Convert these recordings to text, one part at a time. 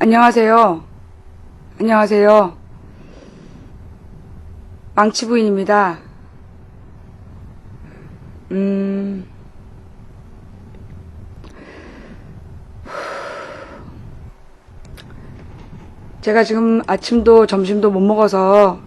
안녕하세요. 안녕하세요. 망치부인입니다. 제가 지금 아침도 점심도 못 먹어서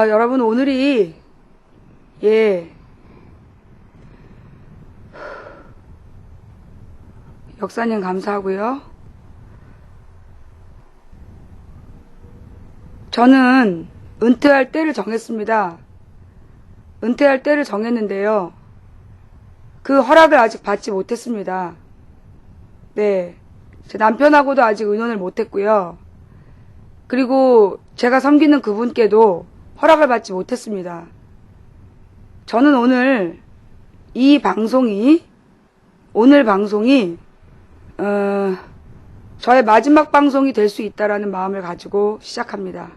여러분 오늘이 역사님 감사하고요. 저는 은퇴할 때를 정했습니다. 은퇴할 때를 정했는데요. 그 허락을 아직 받지 못했습니다. 네, 제 남편하고도 아직 의논을 못했고요. 그리고 제가 섬기는 그분께도 허락을 받지 못했습니다. 저는 오늘 오늘 방송이 저의 마지막 방송이 될 수 있다라는 마음을 가지고 시작합니다.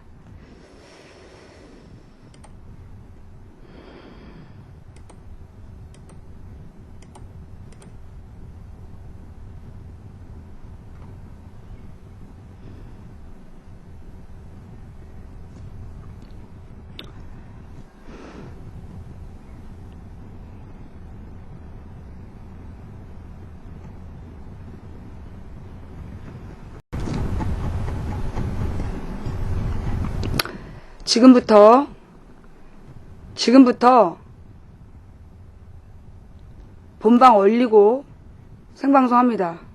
지금부터 본방 올리고 생방송합니다.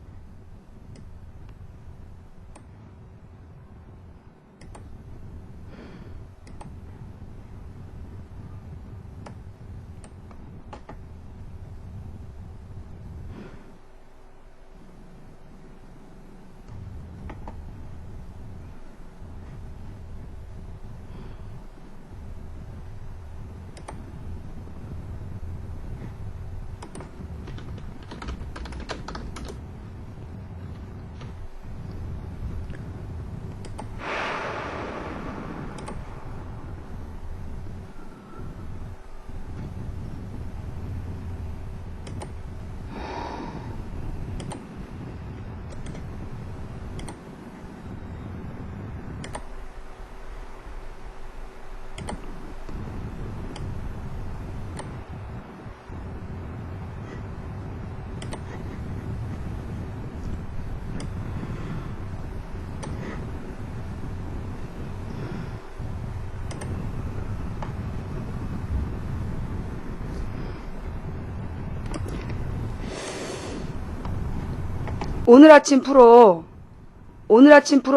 오늘 아침 프로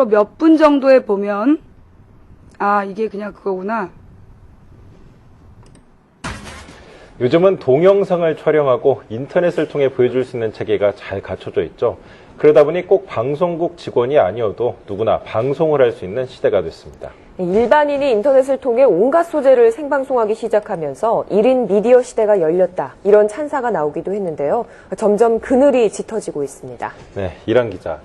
몇 분 정도에 보면 이게 그냥 그거구나. 요즘은 동영상을 촬영하고 인터넷을 통해 보여줄 수 있는 체계가 잘 갖춰져 있죠. 그러다 보니 꼭 방송국 직원이 아니어도 누구나 방송을 할 수 있는 시대가 됐습니다. 일반인이 인터넷을 통해 온갖 소재를 생방송하기 시작하면서 1인 미디어 시대가 열렸다. 이런 찬사가 나오기도 했는데요. 점점 그늘이 짙어지고 있습니다. 네, 이란 기자.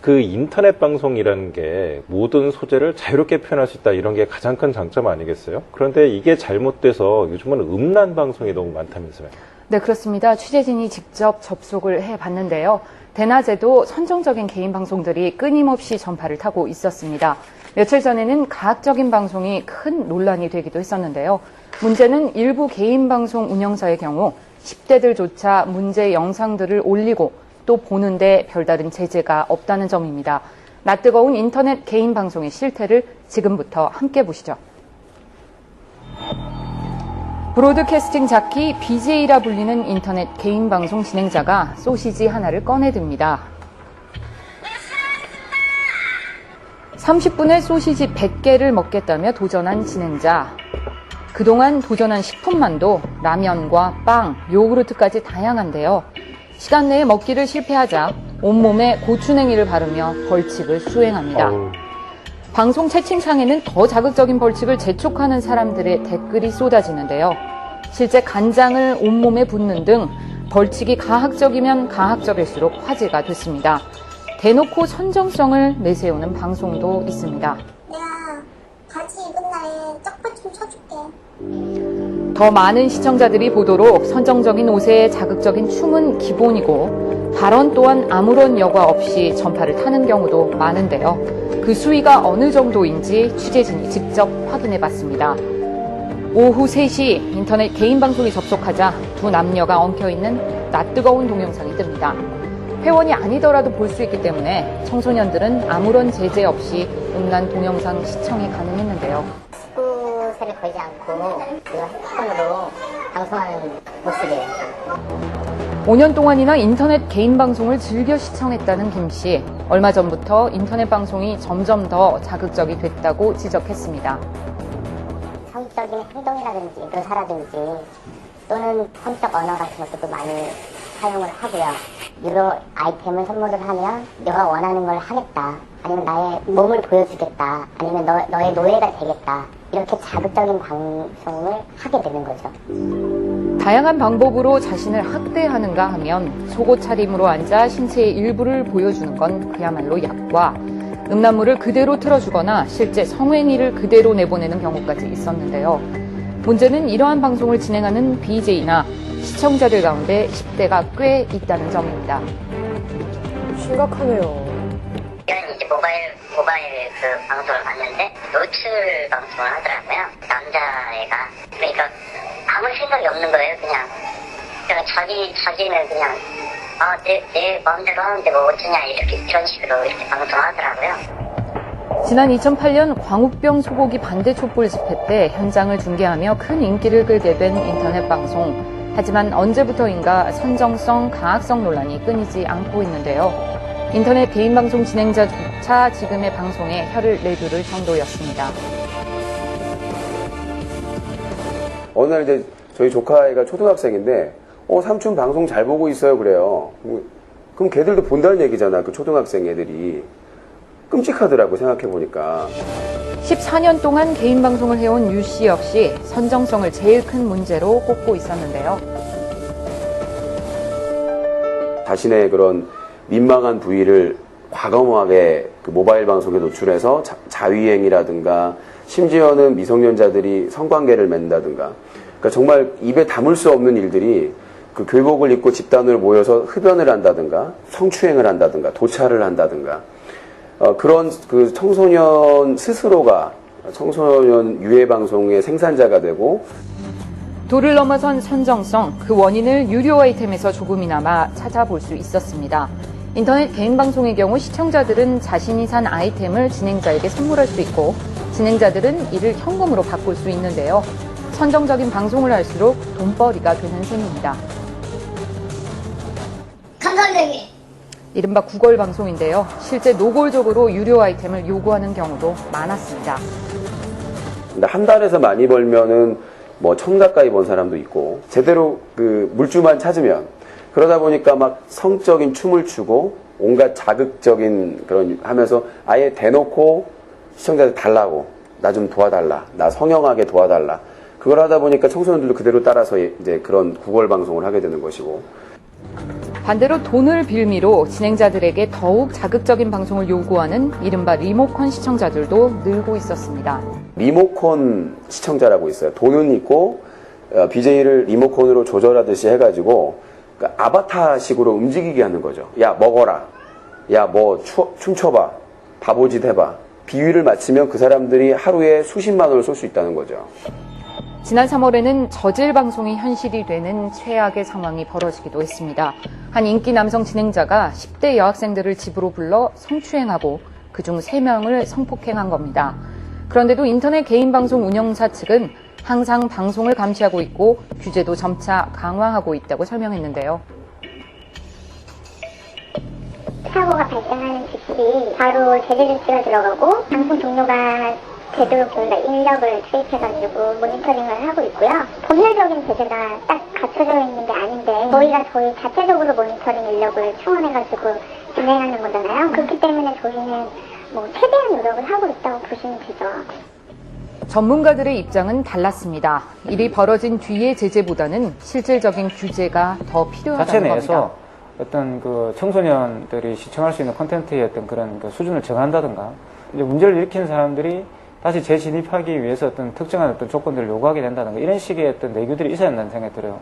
그 인터넷 방송이라는 게 모든 소재를 자유롭게 표현할 수 있다. 이런 게 가장 큰 장점 아니겠어요? 그런데 이게 잘못돼서 요즘은 음란 방송이 너무 많다면서요? 네, 그렇습니다. 취재진이 직접 접속을 해봤는데요. 대낮에도 선정적인 개인 방송들이 끊임없이 전파를 타고 있었습니다. 며칠 전에는 가학적인 방송이 큰 논란이 되기도 했었는데요. 문제는 일부 개인 방송 운영사의 경우 10대들조차 문제 영상들을 올리고 또 보는데 별다른 제재가 없다는 점입니다. 낯뜨거운 인터넷 개인 방송의 실태를 지금부터 함께 보시죠. 브로드캐스팅 자키 BJ라 불리는 인터넷 개인 방송 진행자가 소시지 하나를 꺼내듭니다. 30분에 소시지 100개를 먹겠다며 도전한 진행자. 그동안 도전한 식품만도 라면과 빵, 요구르트까지 다양한데요. 시간 내에 먹기를 실패하자 온몸에 고추냉이를 바르며 벌칙을 수행합니다. 방송 채팅창에는 더 자극적인 벌칙을 재촉하는 사람들의 댓글이 쏟아지는데요. 실제 간장을 온몸에 붓는 등 벌칙이 가학적이면 가학적일수록 화제가 됐습니다. 대놓고 선정성을 내세우는 방송도 있습니다. 내가 바지 입은 날에 쩍벌 좀 쳐줄게. 더 많은 시청자들이 보도록 선정적인 옷에 자극적인 춤은 기본이고 발언 또한 아무런 여과 없이 전파를 타는 경우도 많은데요. 그 수위가 어느 정도인지 취재진이 직접 확인해봤습니다. 오후 3시 인터넷 개인 방송에 접속하자 두 남녀가 엉켜있는 낯뜨거운 동영상이 뜹니다. 회원이 아니더라도 볼 수 있기 때문에 청소년들은 아무런 제재 없이 음란 동영상 시청이 가능했는데요. 식구세를 걸지 않고 핸드폰으로 방송하는 모습이에요. 5년 동안이나 인터넷 개인 방송을 즐겨 시청했다는 김 씨. 얼마 전부터 인터넷 방송이 점점 더 자극적이 됐다고 지적했습니다. 성적인 행동이라든지 묘사라든지 또는 성적 언어 같은 것도 많이 사용을 하고요. 유료 아이템을 선물을 하면 너가 원하는 걸 하겠다. 아니면 나의 몸을 보여주겠다. 아니면 너의 노예가 되겠다. 이렇게 자극적인 방송을 하게 되는 거죠. 다양한 방법으로 자신을 학대하는가 하면 속옷 차림으로 앉아 신체의 일부를 보여주는 건 그야말로 약과 음란물을 그대로 틀어주거나 실제 성행위를 그대로 내보내는 경우까지 있었는데요. 문제는 이러한 방송을 진행하는 BJ나 시청자들 가운데 10대가 꽤 있다는 점입니다. 심각하네요. 저는 이제 모바일 그 방송을 봤는데 노출 방송을 하더라고요. 남자애가 그러니까 아무 생각이 없는 거예요. 그냥 자기는 그냥 내 마음대로 하는데 뭐 어쩌냐 이런 식으로 이렇게 방송하더라고요. 지난 2008년 광우병 소고기 반대 촛불 집회 때 현장을 중계하며 큰 인기를 끌게 된 인터넷 방송. 하지만 언제부터인가 선정성, 가학성 논란이 끊이지 않고 있는데요. 인터넷 개인 방송 진행자조차 지금의 방송에 혀를 내두를 정도였습니다. 어느 날 이제 저희 조카애가 초등학생인데 삼촌 방송 잘 보고 있어요 그래요. 그럼 걔들도 본다는 얘기잖아. 그 초등학생 애들이. 끔찍하더라고 생각해보니까. 14년 동안 개인 방송을 해온 유 씨 역시 선정성을 제일 큰 문제로 꼽고 있었는데요. 자신의 그런 민망한 부위를 과감하게 그 모바일 방송에 노출해서 자위행이라든가 심지어는 미성년자들이 성관계를 맺는다든가 그러니까 정말 입에 담을 수 없는 일들이 그 교복을 입고 집단으로 모여서 흡연을 한다든가 성추행을 한다든가 도찰을 한다든가 그런 그 청소년 스스로가 청소년 유해 방송의 생산자가 되고 도를 넘어선 선정성, 그 원인을 유료 아이템에서 조금이나마 찾아볼 수 있었습니다. 인터넷 개인 방송의 경우 시청자들은 자신이 산 아이템을 진행자에게 선물할 수 있고 진행자들은 이를 현금으로 바꿀 수 있는데요. 선정적인 방송을 할수록 돈벌이가 되는 셈입니다. 감사합니다, 형님. 이른바 구걸 방송인데요. 실제 노골적으로 유료 아이템을 요구하는 경우도 많았습니다. 근데 한 달에서 많이 벌면은 뭐 1,000 가까이 번 사람도 있고 제대로 그 물주만 찾으면 그러다 보니까 막 성적인 춤을 추고 온갖 자극적인 그런 하면서 아예 대놓고 시청자들 달라고 나 좀 도와달라 나 성형하게 도와달라 그걸 하다 보니까 청소년들도 그대로 따라서 이제 그런 구걸 방송을 하게 되는 것이고 반대로 돈을 빌미로 진행자들에게 더욱 자극적인 방송을 요구하는 이른바 리모컨 시청자들도 늘고 있었습니다. 리모컨 시청자라고 있어요. 돈은 있고 BJ를 리모컨으로 조절하듯이 해가지고 그러니까 아바타식으로 움직이게 하는 거죠. 야, 먹어라. 야, 뭐 춤춰봐. 바보짓 해봐. 비위를 맞추면 그 사람들이 하루에 수십만 원을 쏠 수 있다는 거죠. 지난 3월에는 저질 방송이 현실이 되는 최악의 상황이 벌어지기도 했습니다. 한 인기 남성 진행자가 10대 여학생들을 집으로 불러 성추행하고 그중 3명을 성폭행한 겁니다. 그런데도 인터넷 개인 방송 운영사 측은 항상 방송을 감시하고 있고 규제도 점차 강화하고 있다고 설명했는데요. 사고가 발생하는 즉시 바로 제재 조치가 들어가고 방송 종료가 되도록 저희가 인력을 투입해가지고 모니터링을 하고 있고요. 법률적인 제재가 딱 갖춰져 있는 게 아닌데 저희가 저희 자체적으로 모니터링 인력을 충원해가지고 진행하는 거잖아요. 그렇기 때문에 저희는 뭐 최대한 노력을 하고 있다고 보시면 되죠. 전문가들의 입장은 달랐습니다. 일이 벌어진 뒤의 제재보다는 실질적인 규제가 더 필요하다는 자체 겁니다. 내에서 어떤 그 청소년들이 시청할 수 있는 콘텐츠의 어떤 그런 그 수준을 정한다든가, 이제 문제를 일으키는 사람들이 다시 재진입하기 위해서 어떤 특정한 어떤 조건들을 요구하게 된다든가, 이런 식의 어떤 내규들이 있어야 한다는 생각이 들어요.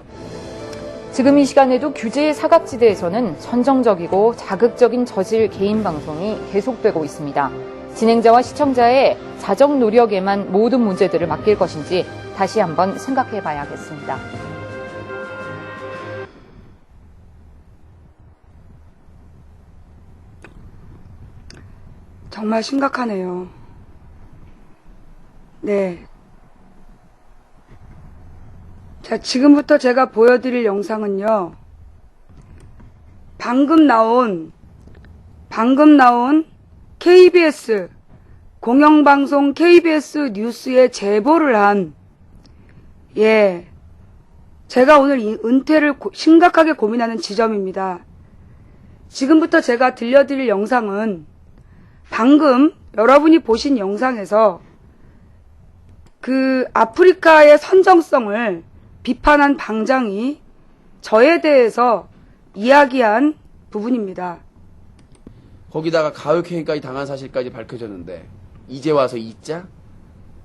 지금 이 시간에도 규제의 사각지대에서는 선정적이고 자극적인 저질 개인 방송이 계속되고 있습니다. 진행자와 시청자의 자정 노력에만 모든 문제들을 맡길 것인지 다시 한번 생각해 봐야겠습니다. 정말 심각하네요. 네. 자, 지금부터 제가 보여드릴 영상은요. 방금 나온 KBS 공영방송 KBS 뉴스에 제보를 한, 제가 오늘 이 은퇴를 심각하게 고민하는 지점입니다. 지금부터 제가 들려드릴 영상은 방금 여러분이 보신 영상에서 그 아프리카의 선정성을 비판한 방장이 저에 대해서 이야기한 부분입니다. 거기다가 가혹행위까지 당한 사실까지 밝혀졌는데 이제 와서 잊자?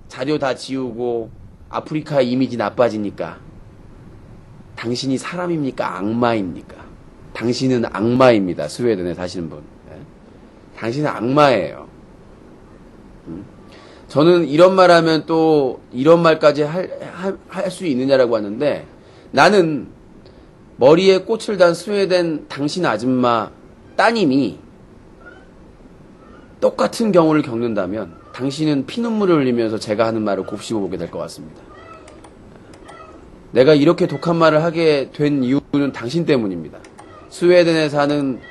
자료 다 지우고 아프리카 이미지 나빠지니까 당신이 사람입니까? 악마입니까? 당신은 악마입니다. 스웨덴에 사시는 분. 당신은 악마예요. 저는 이런 말 하면 또 이런 말까지 할 수 있느냐라고 하는데, 나는 머리에 꽃을 단 스웨덴 당신 아줌마 따님이 똑같은 경우를 겪는다면 당신은 피눈물을 흘리면서 제가 하는 말을 곱씹어 보게 될 것 같습니다. 내가 이렇게 독한 말을 하게 된 이유는 당신 때문입니다. 스웨덴에 사는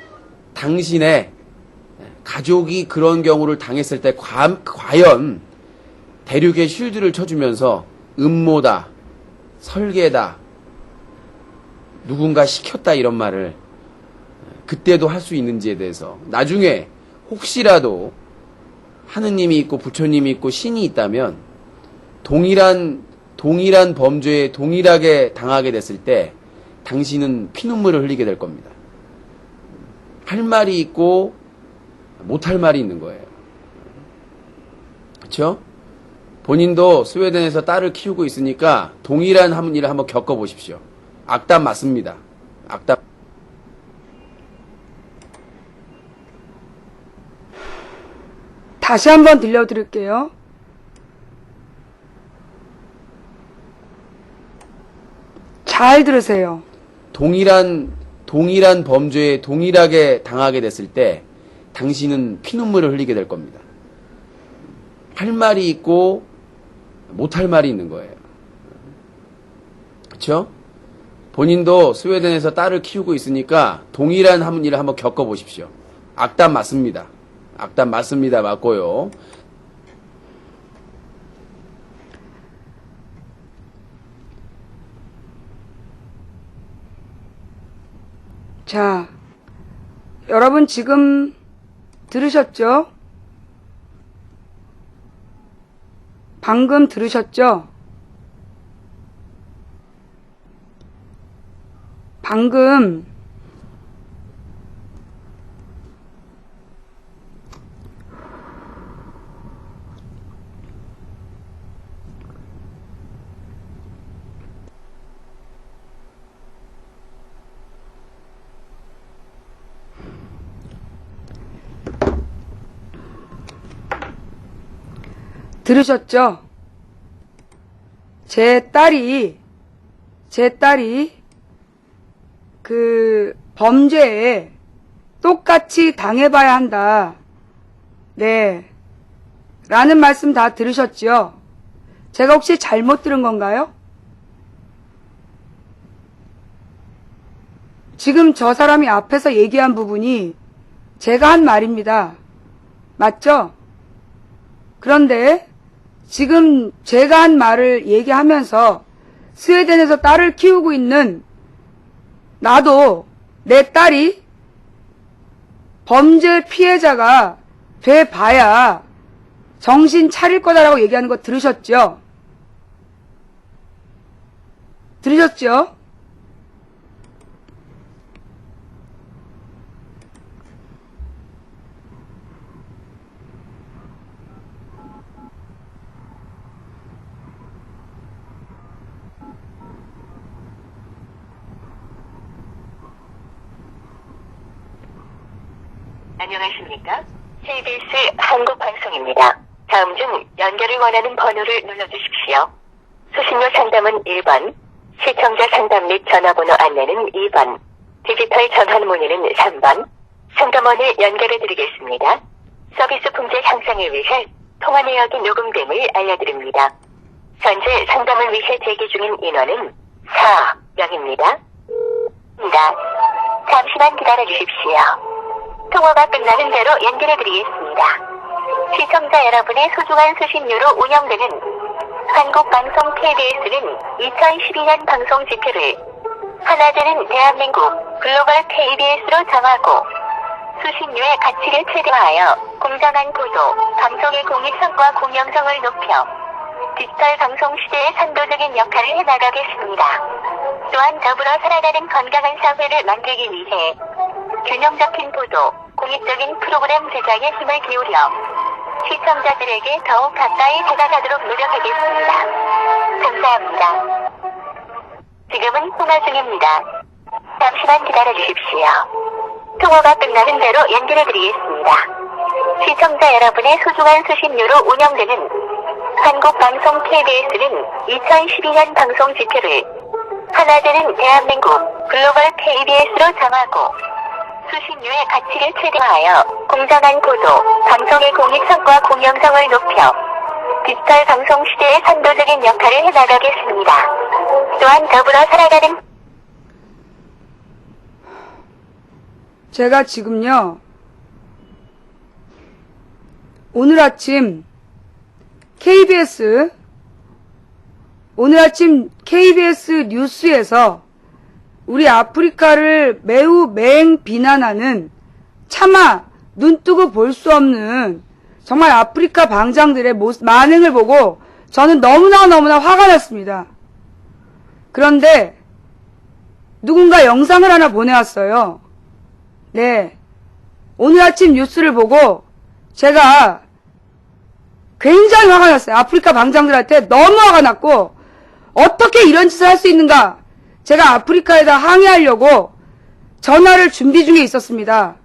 당신의 가족이 그런 경우를 당했을 때 과연 대륙에 쉴드를 쳐주면서 음모다, 설계다, 누군가 시켰다 이런 말을 그때도 할 수 있는지에 대해서, 나중에 혹시라도 하느님이 있고 부처님이 있고 신이 있다면 동일한 범죄에 동일하게 당하게 됐을 때 당신은 피눈물을 흘리게 될 겁니다. 할 말이 있고 못할 말이 있는 거예요. 그렇죠? 본인도 스웨덴에서 딸을 키우고 있으니까 동일한 일을 한번 겪어보십시오. 악담 맞습니다. 악담. 다시 한번 들려드릴게요. 잘 들으세요. 동일한 범죄에 동일하게 당하게 됐을 때 당신은 피눈물을 흘리게 될 겁니다. 할 말이 있고 못할 말이 있는 거예요. 그렇죠? 본인도 스웨덴에서 딸을 키우고 있으니까 동일한 일을 한번 겪어보십시오. 악담 맞습니다. 악담 맞습니다. 맞고요. 자, 여러분 지금 들으셨죠? 방금 들으셨죠? 방금 들으셨죠? 제 딸이 그 범죄에 똑같이 당해봐야 한다. 네. 라는 말씀 다 들으셨죠? 제가 혹시 잘못 들은 건가요? 지금 저 사람이 앞에서 얘기한 부분이 제가 한 말입니다. 맞죠? 그런데 지금 제가 한 말을 얘기하면서 스웨덴에서 딸을 키우고 있는 나도 내 딸이 범죄 피해자가 돼봐야 정신 차릴 거다라고 얘기하는 거 들으셨죠? 들으셨죠? 안녕하십니까? KBS 한국방송입니다. 다음 중 연결을 원하는 번호를 눌러주십시오. 수신료 상담은 1번, 시청자 상담 및 전화번호 안내는 2번, 디지털 전환 문의는 3번, 상담원을 연결해드리겠습니다. 서비스 품질 향상을 위해 통화 내역이 녹음됨을 알려드립니다. 현재 상담을 위해 대기 중인 인원은 4명입니다. 잠시만 기다려주십시오. 통화가 끝나는 대로 연결해드리겠습니다. 시청자 여러분의 소중한 수신료로 운영되는 한국방송 KBS는 2012년 방송 지표를 하나 되는 대한민국 글로벌 KBS로 정하고 수신료의 가치를 최대화하여 공정한 보도, 방송의 공익성과 공영성을 높여 디지털 방송 시대의 선도적인 역할을 해나가겠습니다. 또한 더불어 살아가는 건강한 사회를 만들기 위해 균형 잡힌 보도, 공익적인 프로그램 제작에 힘을 기울여 시청자들에게 더욱 가까이 다가가도록 노력하겠습니다. 감사합니다. 지금은 통화 중입니다. 잠시만 기다려주십시오. 통화가 끝나는 대로 연결해드리겠습니다. 시청자 여러분의 소중한 수신료로 운영되는 한국방송 KBS는 2012년 방송 지표를 하나 되는 대한민국 글로벌 KBS로 정하고 수신료의 가치를 최대화하여 공정한 보도, 방송의 공익성과 공영성을 높여 디지털 방송 시대의 선도적인 역할을 해나가겠습니다. 또한 더불어 살아가는 제가 지금요, 오늘 아침 KBS 뉴스에서 우리 아프리카를 매우 맹 비난하는 차마 눈뜨고 볼 수 없는 정말 아프리카 방장들의 만행을 보고 저는 너무나 화가 났습니다. 그런데 누군가 영상을 하나 보내왔어요. 네. 오늘 아침 뉴스를 보고 제가 굉장히 화가 났어요. 아프리카 방장들한테 너무 화가 났고 어떻게 이런 짓을 할 수 있는가. 제가 아프리카에다 항의하려고 전화를 준비 중에 있었습니다.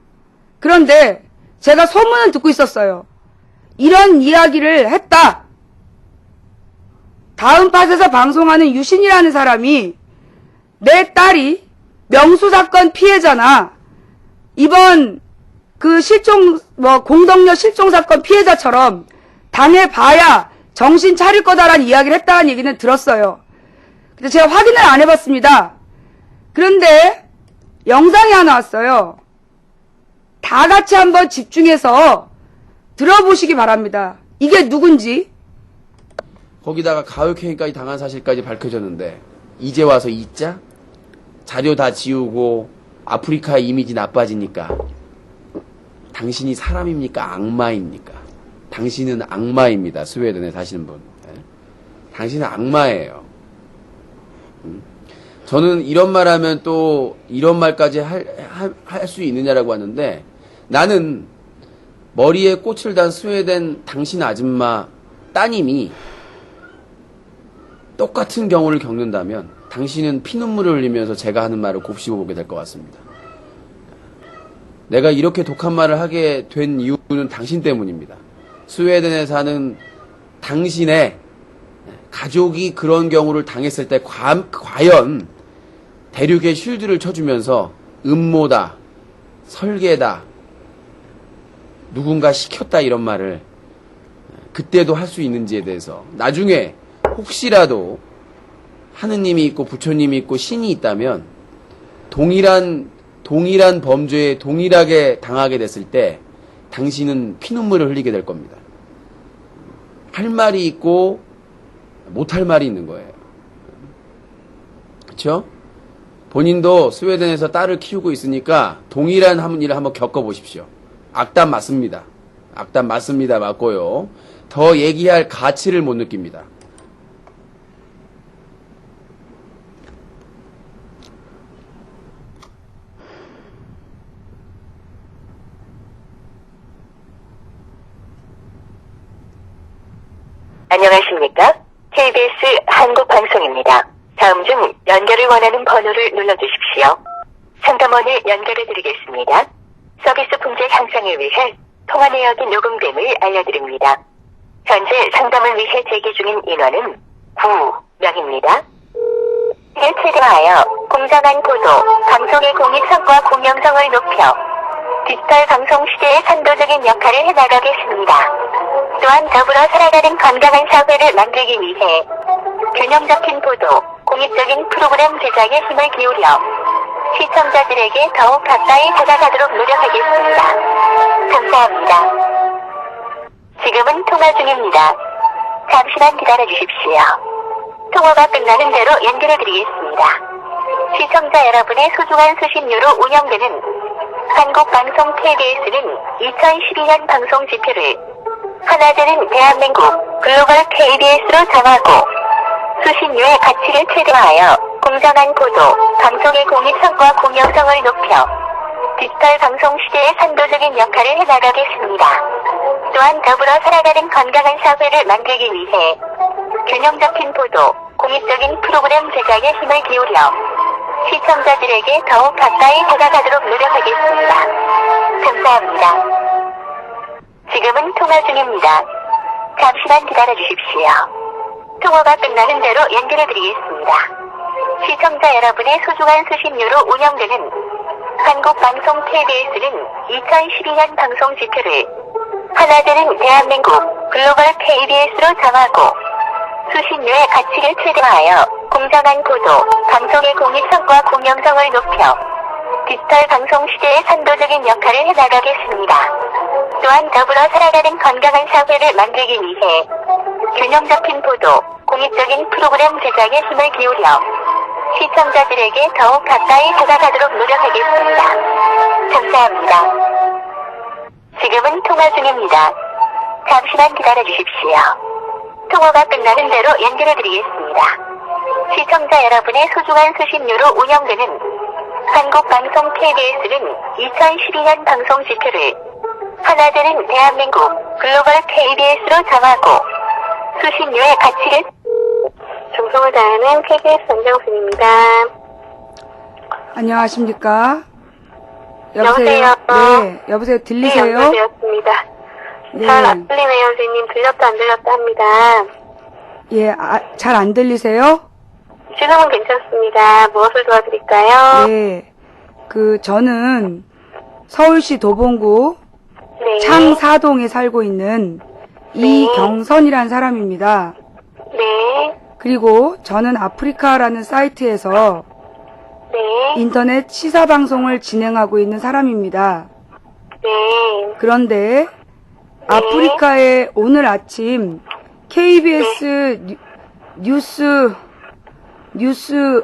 그런데 제가 소문은 듣고 있었어요. 이런 이야기를 했다. 다음 팟에서 방송하는 유신이라는 사람이 내 딸이 명수사건 피해자나 이번 그 공덕여 실종사건 피해자처럼 당해봐야 정신 차릴 거다라는 이야기를 했다는 얘기는 들었어요. 근데 제가 확인을 안 해봤습니다. 그런데 영상이 하나 왔어요. 다 같이 한번 집중해서 들어보시기 바랍니다. 이게 누군지. 거기다가 가혹행위까지 당한 사실까지 밝혀졌는데 이제 와서 잊자? 자료 다 지우고 아프리카의 이미지 나빠지니까. 당신이 사람입니까? 악마입니까? 당신은 악마입니다. 스웨덴에 사시는 분. 당신은 악마예요. 저는 이런 말 하면 또 이런 말까지 할 수 있느냐라고 하는데 나는 머리에 꽃을 단 스웨덴 당신 아줌마 따님이 똑같은 경우를 겪는다면 당신은 피눈물을 흘리면서 제가 하는 말을 곱씹어 보게 될 것 같습니다. 내가 이렇게 독한 말을 하게 된 이유는 당신 때문입니다. 스웨덴에 사는 당신의 가족이 그런 경우를 당했을 때 과연 대륙에 쉴드를 쳐주면서 음모다, 설계다, 누군가 시켰다 이런 말을 그때도 할 수 있는지에 대해서 나중에 혹시라도 하느님이 있고 부처님이 있고 신이 있다면 동일한 범죄에 동일하게 당하게 됐을 때 당신은 피눈물을 흘리게 될 겁니다. 할 말이 있고 못할 말이 있는 거예요. 그렇죠? 본인도 스웨덴에서 딸을 키우고 있으니까 동일한 일을 한번 겪어보십시오. 악담 맞습니다. 악담 맞습니다. 맞고요. 더 얘기할 가치를 못 느낍니다. 안녕하십니까? KBS 한국방송입니다. 다음 중 연결을 원하는 번호를 눌러주십시오. 상담원을 연결해드리겠습니다. 서비스 품질 향상을 위해 통화 내역이 녹음됨을 알려드립니다. 현재 상담을 위해 대기 중인 인원은 9명입니다. 이를 최대화하여 공정한 보도, 방송의 공익성과 공영성을 높여 디지털 방송 시대의 선도적인 역할을 해나가겠습니다. 또한 더불어 살아가는 건강한 사회를 만들기 위해 균형 잡힌 보도, 공익적인 프로그램 제작에 힘을 기울여 시청자들에게 더욱 가까이 다가가도록 노력하겠습니다. 감사합니다. 지금은 통화 중입니다. 잠시만 기다려주십시오. 통화가 끝나는 대로 연결해드리겠습니다. 시청자 여러분의 소중한 수신료로 운영되는 한국방송 KBS는 2012년 방송 지표를 하나 되는 대한민국 글로벌 KBS로 정하고 수신료의 가치를 최대화하여 공정한 보도, 방송의 공익성과 공영성을 높여 디지털 방송 시대의 선도적인 역할을 해나가겠습니다. 또한 더불어 살아가는 건강한 사회를 만들기 위해 균형 잡힌 보도, 공익적인 프로그램 제작에 힘을 기울여 시청자들에게 더욱 가까이 다가가도록 노력하겠습니다. 감사합니다. 지금은 통화 중입니다. 잠시만 기다려주십시오. 통화가 끝나는 대로 연결해드리겠습니다. 시청자 여러분의 소중한 수신료로 운영되는 한국방송 KBS는 2012년 방송 지표를 하나 되는 대한민국 글로벌 KBS로 정하고 수신료의 가치를 최대화하여 공정한 보도, 방송의 공익성과 공영성을 높여 디지털 방송 시대의 선도적인 역할을 해나가겠습니다. 또한 더불어 살아가는 건강한 사회를 만들기 위해 균형 잡힌 보도, 공익적인 프로그램 제작에 힘을 기울여 시청자들에게 더욱 가까이 다가가도록 노력하겠습니다. 감사합니다. 지금은 통화 중입니다. 잠시만 기다려주십시오. 통화가 끝나는 대로 연결해드리겠습니다. 시청자 여러분의 소중한 수신료로 운영되는 한국방송 KBS는 2012년 방송 지표를 하나 되는 대한민국 글로벌 KBS로 정하고 수신료의 가치를 정성을 다하는 KBS 전정순입니다. 안녕하십니까? 여보세요? 네, 여보세요. 들리세요? 네, 연결되었습니다. 네. 잘 안 들리네요, 선생님. 들렸다 안 들렸다 합니다. 예, 잘 안 들리세요? 지금은 괜찮습니다. 무엇을 도와드릴까요? 네. 저는 서울시 도봉구 네. 창사동에 살고 있는 이경선이라는 사람입니다. 네. 그리고 저는 아프리카라는 사이트에서 네. 인터넷 시사방송을 진행하고 있는 사람입니다. 네. 그런데 아프리카에 오늘 아침 KBS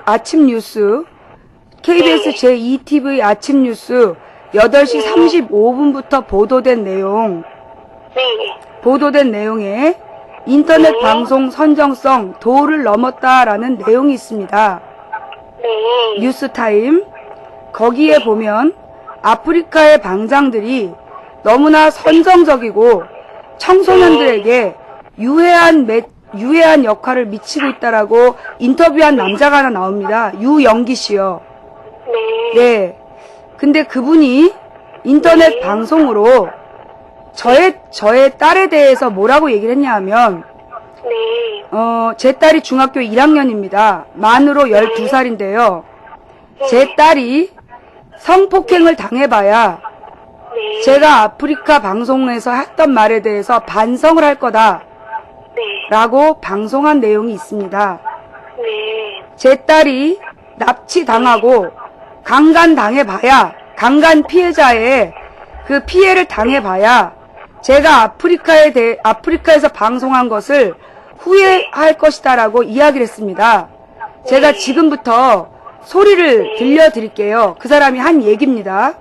아침 뉴스 KBS 제2TV 아침 뉴스 8시 35분부터 보도된 내용에 인터넷 방송 선정성 도를 넘었다라는 내용이 있습니다. 네. 뉴스타임 거기에 보면 아프리카의 방장들이 너무나 선정적이고 청소년들에게 유해한 역할을 미치고 있다라고 인터뷰한 남자가 하나 나옵니다. 유영기 씨요. 네. 근데 그분이 인터넷 방송으로 저의 딸에 대해서 뭐라고 얘기를 했냐 하면 제 딸이 중학교 1학년입니다. 만으로 12살인데요. 제 딸이 성폭행을 당해봐야 네. 제가 아프리카 방송에서 했던 말에 대해서 반성을 할 거다 네. 라고 방송한 내용이 있습니다. 네. 제 딸이 납치당하고 강간당해봐야, 강간 피해자의 그 피해를 당해봐야 제가 아프리카에서 방송한 것을 후회할 것이다라고 이야기를 했습니다. 제가 지금부터 소리를 들려드릴게요. 그 사람이 한 얘기입니다.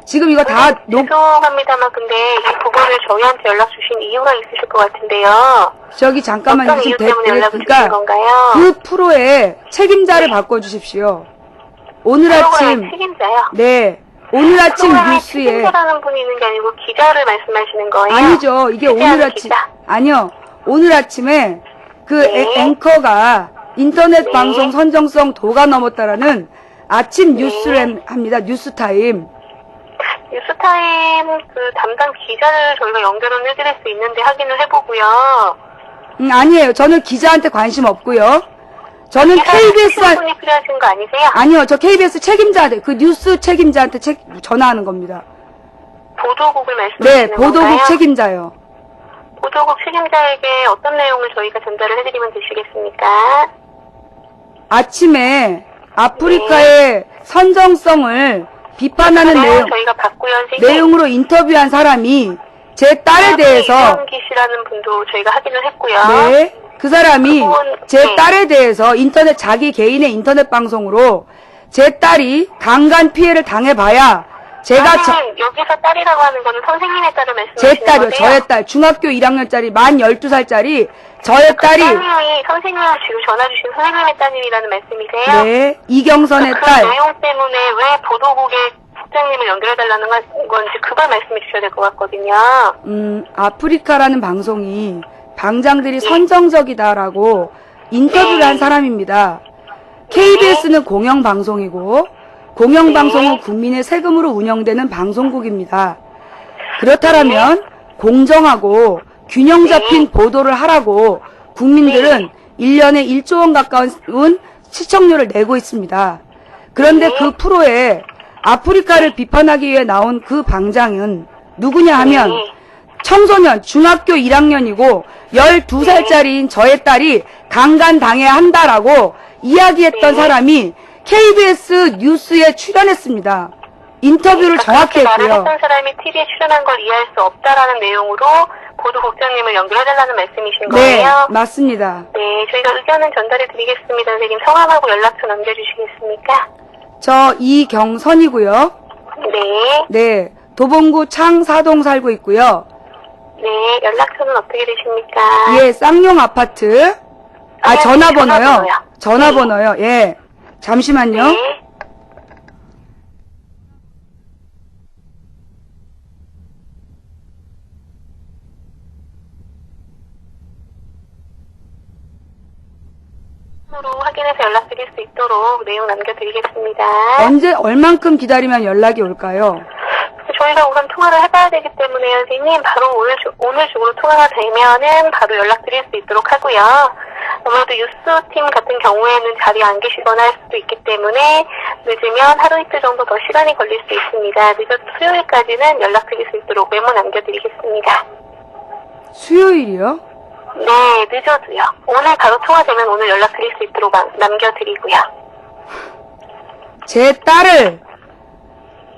지금 이거 다 죄송합니다만 근데 이 부분을 저희한테 연락 주신 이유가 있으실 것 같은데요. 저기 잠깐만요. 어떤 이유 때문에 연락을 주신 건가요? 그 프로의 책임자를 바꿔주십시오. 오늘 아침, 책임자요? 네, 오늘 아침 프로그램에 뉴스에, 책임자라는 분이 있는 게 아니고 기자를 말씀하시는 거예요? 아니죠. 이게 취재하는 오늘 아침, 기자. 아니요. 오늘 아침에 그 네. 앵커가 인터넷 네. 방송 선정성 도가 넘었다라는 아침 뉴스를 합니다. 뉴스타임. 뉴스타임 그 담당 기자를 저희가 연결은 해드릴 수 있는데 확인을 해보고요. 아니에요. 저는 기자한테 관심 없고요. 저는 KBS, 분이 필요하신 거 아니세요? 아니요. 저 KBS 책임자한테, 그 뉴스 책임자한테 전화하는 겁니다. 보도국을 네, 말씀하시는 건가요? 보도국 책임자요. 보도국 책임자에게 어떤 내용을 저희가 전달을 해드리면 되시겠습니까? 아침에 아프리카의 선정성을 비판하는 그래요? 저희가 받고요, 선생님. 내용으로 인터뷰한 사람이 제 딸에 대해서, 이정기 씨라는 분도 저희가 확인을 했고요. 네, 그 사람이 그분, 제 네. 딸에 대해서 자기 개인의 인터넷 방송으로 제 딸이 강간 피해를 당해봐야 제가 선생님, 여기서 딸이라고 하는 거는 선생님의 딸을 제 말씀하시는 딸이요. 거세요? 저의 딸. 중학교 1학년짜리 만 12살짜리 저의 딸이, 선생님이 지금 전화 주신 선생님의 따님이라는 말씀이세요? 네, 이경선의 그 딸. 내용 때문에 왜 보도국의 국장님을 연결해달라는 건지 그걸 말씀해 주셔야 될 것 같거든요. 아프리카라는 방송이 방장들이 선정적이다라고 인터뷰를 한 사람입니다. KBS는 공영방송이고, 공영방송은 국민의 세금으로 운영되는 방송국입니다. 그렇다면 공정하고 균형 잡힌 보도를 하라고 국민들은 1년에 1조 원 가까운 시청료를 내고 있습니다. 그런데 그 프로에 아프리카를 비판하기 위해 나온 그 방장은 누구냐 하면 청소년, 중학교 1학년이고 12살짜리인 저의 딸이 강간당해야 한다라고 이야기했던 사람이 KBS 뉴스에 출연했습니다. 인터뷰를 정확히 말을 했고요. 했던 사람이 TV에 출연한 걸 이해할 수 없다라는 내용으로 보도국장님을 연결해달라는 말씀이신 네, 거예요? 맞습니다. 네, 저희가 의견은 전달해 드리겠습니다. 선생님 성함하고 연락처 남겨주시겠습니까? 저 이경선이고요. 네, 네, 도봉구 창사동 살고 있고요. 네, 연락처는 어떻게 되십니까? 예, 쌍용 아파트. 아, 네, 전화번호요. 전화번호요. 전화번호요. 예. 잠시만요. 네. 으로 확인해서 연락드릴 수 있도록 내용 남겨드리겠습니다. 얼만큼 기다리면 연락이 올까요? 저희가 우선 통화를 해봐야 되기 때문에 선생님 바로 오늘 중으로 통화가 되면은 바로 연락드릴 수 있도록 하고요. 아무래도 뉴스팀 같은 경우에는 자리에 안 계시거나 할 수도 있기 때문에 늦으면 하루 이틀 정도 더 시간이 걸릴 수 있습니다. 늦어도 수요일까지는 연락드릴 수 있도록 메모 남겨드리겠습니다. 수요일이요? 네, 늦어도요. 오늘 바로 통화되면 오늘 연락드릴 수 있도록 남겨드리고요.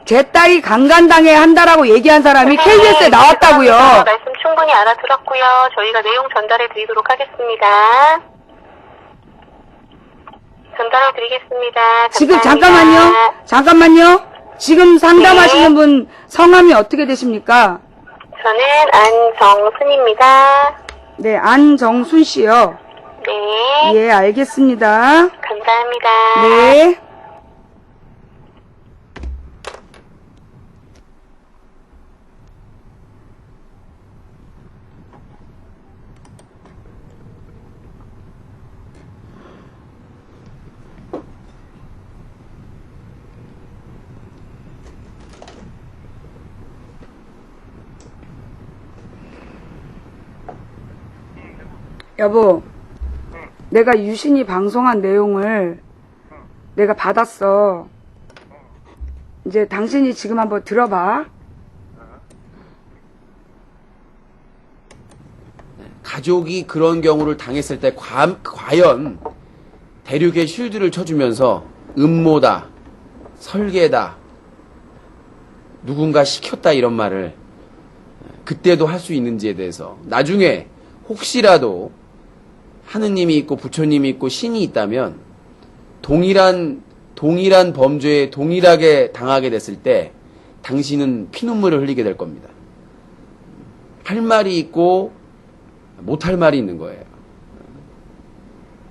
제 딸이 강간당해야 한다라고 얘기한 사람이 KBS에 나왔다고요. 말씀 충분히 알아들었고요. 저희가 내용 전달해 드리도록 하겠습니다. 전달해 드리겠습니다. 지금 감사합니다. 잠깐만요. 지금 상담하시는 분 성함이 어떻게 되십니까? 저는 안정순입니다. 네, 안정순 씨요. 네. 예, 알겠습니다. 감사합니다. 네. 여보, 내가 유신이 방송한 내용을 내가 받았어. 이제 당신이 지금 한번 들어봐. 가족이 그런 경우를 당했을 때 과연 대륙에 쉴드를 쳐주면서 음모다, 설계다, 누군가 시켰다 이런 말을 그때도 할 수 있는지에 대해서 나중에 혹시라도 하느님이 있고 부처님이 있고 신이 있다면 동일한 범죄에 동일하게 당하게 됐을 때 당신은 피눈물을 흘리게 될 겁니다. 할 말이 있고 못할 말이 있는 거예요.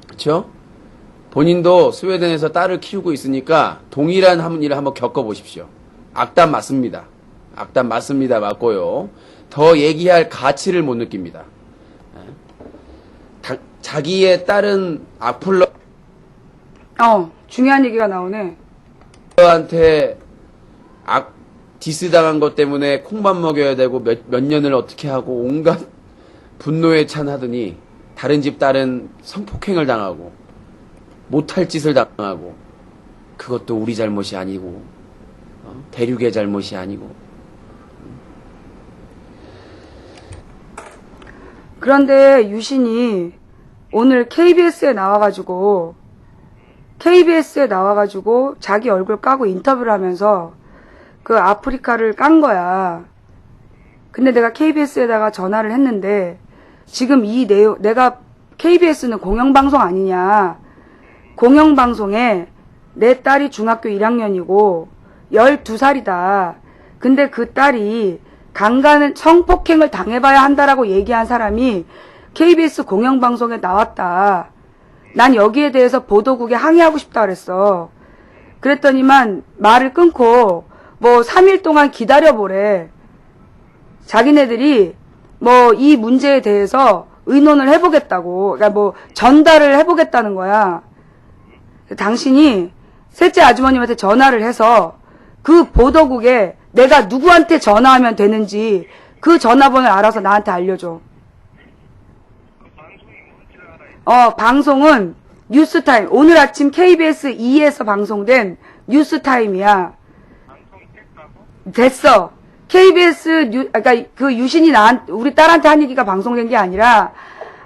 그렇죠? 본인도 스웨덴에서 딸을 키우고 있으니까 동일한 일을 한번 겪어보십시오. 악담 맞습니다. 악담 맞습니다. 맞고요. 더 얘기할 가치를 못 느낍니다. 자기의 딸은 악플러 중요한 얘기가 나오네. 한테 디스당한 것 때문에 콩밥 먹여야 되고 몇 년을 어떻게 하고 온갖 분노에 찬 하더니 다른 집 딸은 성폭행을 당하고 못할 짓을 당하고 그것도 우리 잘못이 아니고 대륙의 잘못이 아니고. 그런데 유신이 오늘 KBS에 나와가지고 자기 얼굴 까고 인터뷰를 하면서 그 아프리카를 깐 거야. 근데 내가 KBS에다가 전화를 했는데 지금 이 내용, 내가 KBS는 공영방송 아니냐. 공영방송에 내 딸이 중학교 1학년이고 12살이다. 근데 그 딸이 성폭행을 당해봐야 한다라고 얘기한 사람이 KBS 공영방송에 나왔다. 난 여기에 대해서 보도국에 항의하고 싶다 그랬어. 그랬더니만 말을 끊고 3일 동안 기다려보래. 자기네들이 이 문제에 대해서 의논을 해보겠다고. 그러니까 전달을 해보겠다는 거야. 당신이 셋째 아주머님한테 전화를 해서 그 보도국에 내가 누구한테 전화하면 되는지 그 전화번호를 알아서 나한테 알려줘. 방송은 뉴스타임. 오늘 아침 KBS 2에서 방송된 뉴스타임이야. 됐어. KBS 그러니까 그 유신이 우리 딸한테 한 얘기가 방송된 게 아니라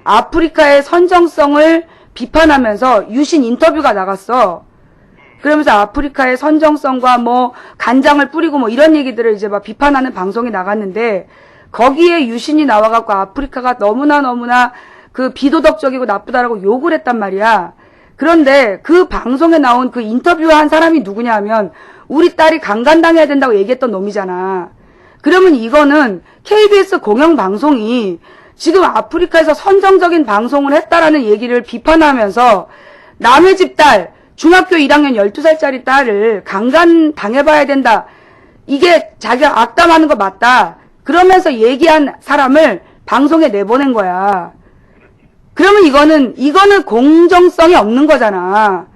아프리카의 선정성을 비판하면서 유신 인터뷰가 나갔어. 그러면서 아프리카의 선정성과 간장을 뿌리고 이런 얘기들을 이제 비판하는 방송이 나갔는데 거기에 유신이 나와갖고 아프리카가 너무나 그 비도덕적이고 나쁘다라고 욕을 했단 말이야. 그런데 그 방송에 나온 그 인터뷰한 사람이 누구냐 하면 우리 딸이 강간당해야 된다고 얘기했던 놈이잖아. 그러면 이거는 KBS 공영방송이 지금 아프리카에서 선정적인 방송을 했다라는 얘기를 비판하면서 남의 집 딸, 중학교 1학년 12살짜리 딸을 강간당해봐야 된다. 이게 자기가 악담하는 거 맞다. 그러면서 얘기한 사람을 방송에 내보낸 거야. 그러면 이거는 공정성이 없는 거잖아.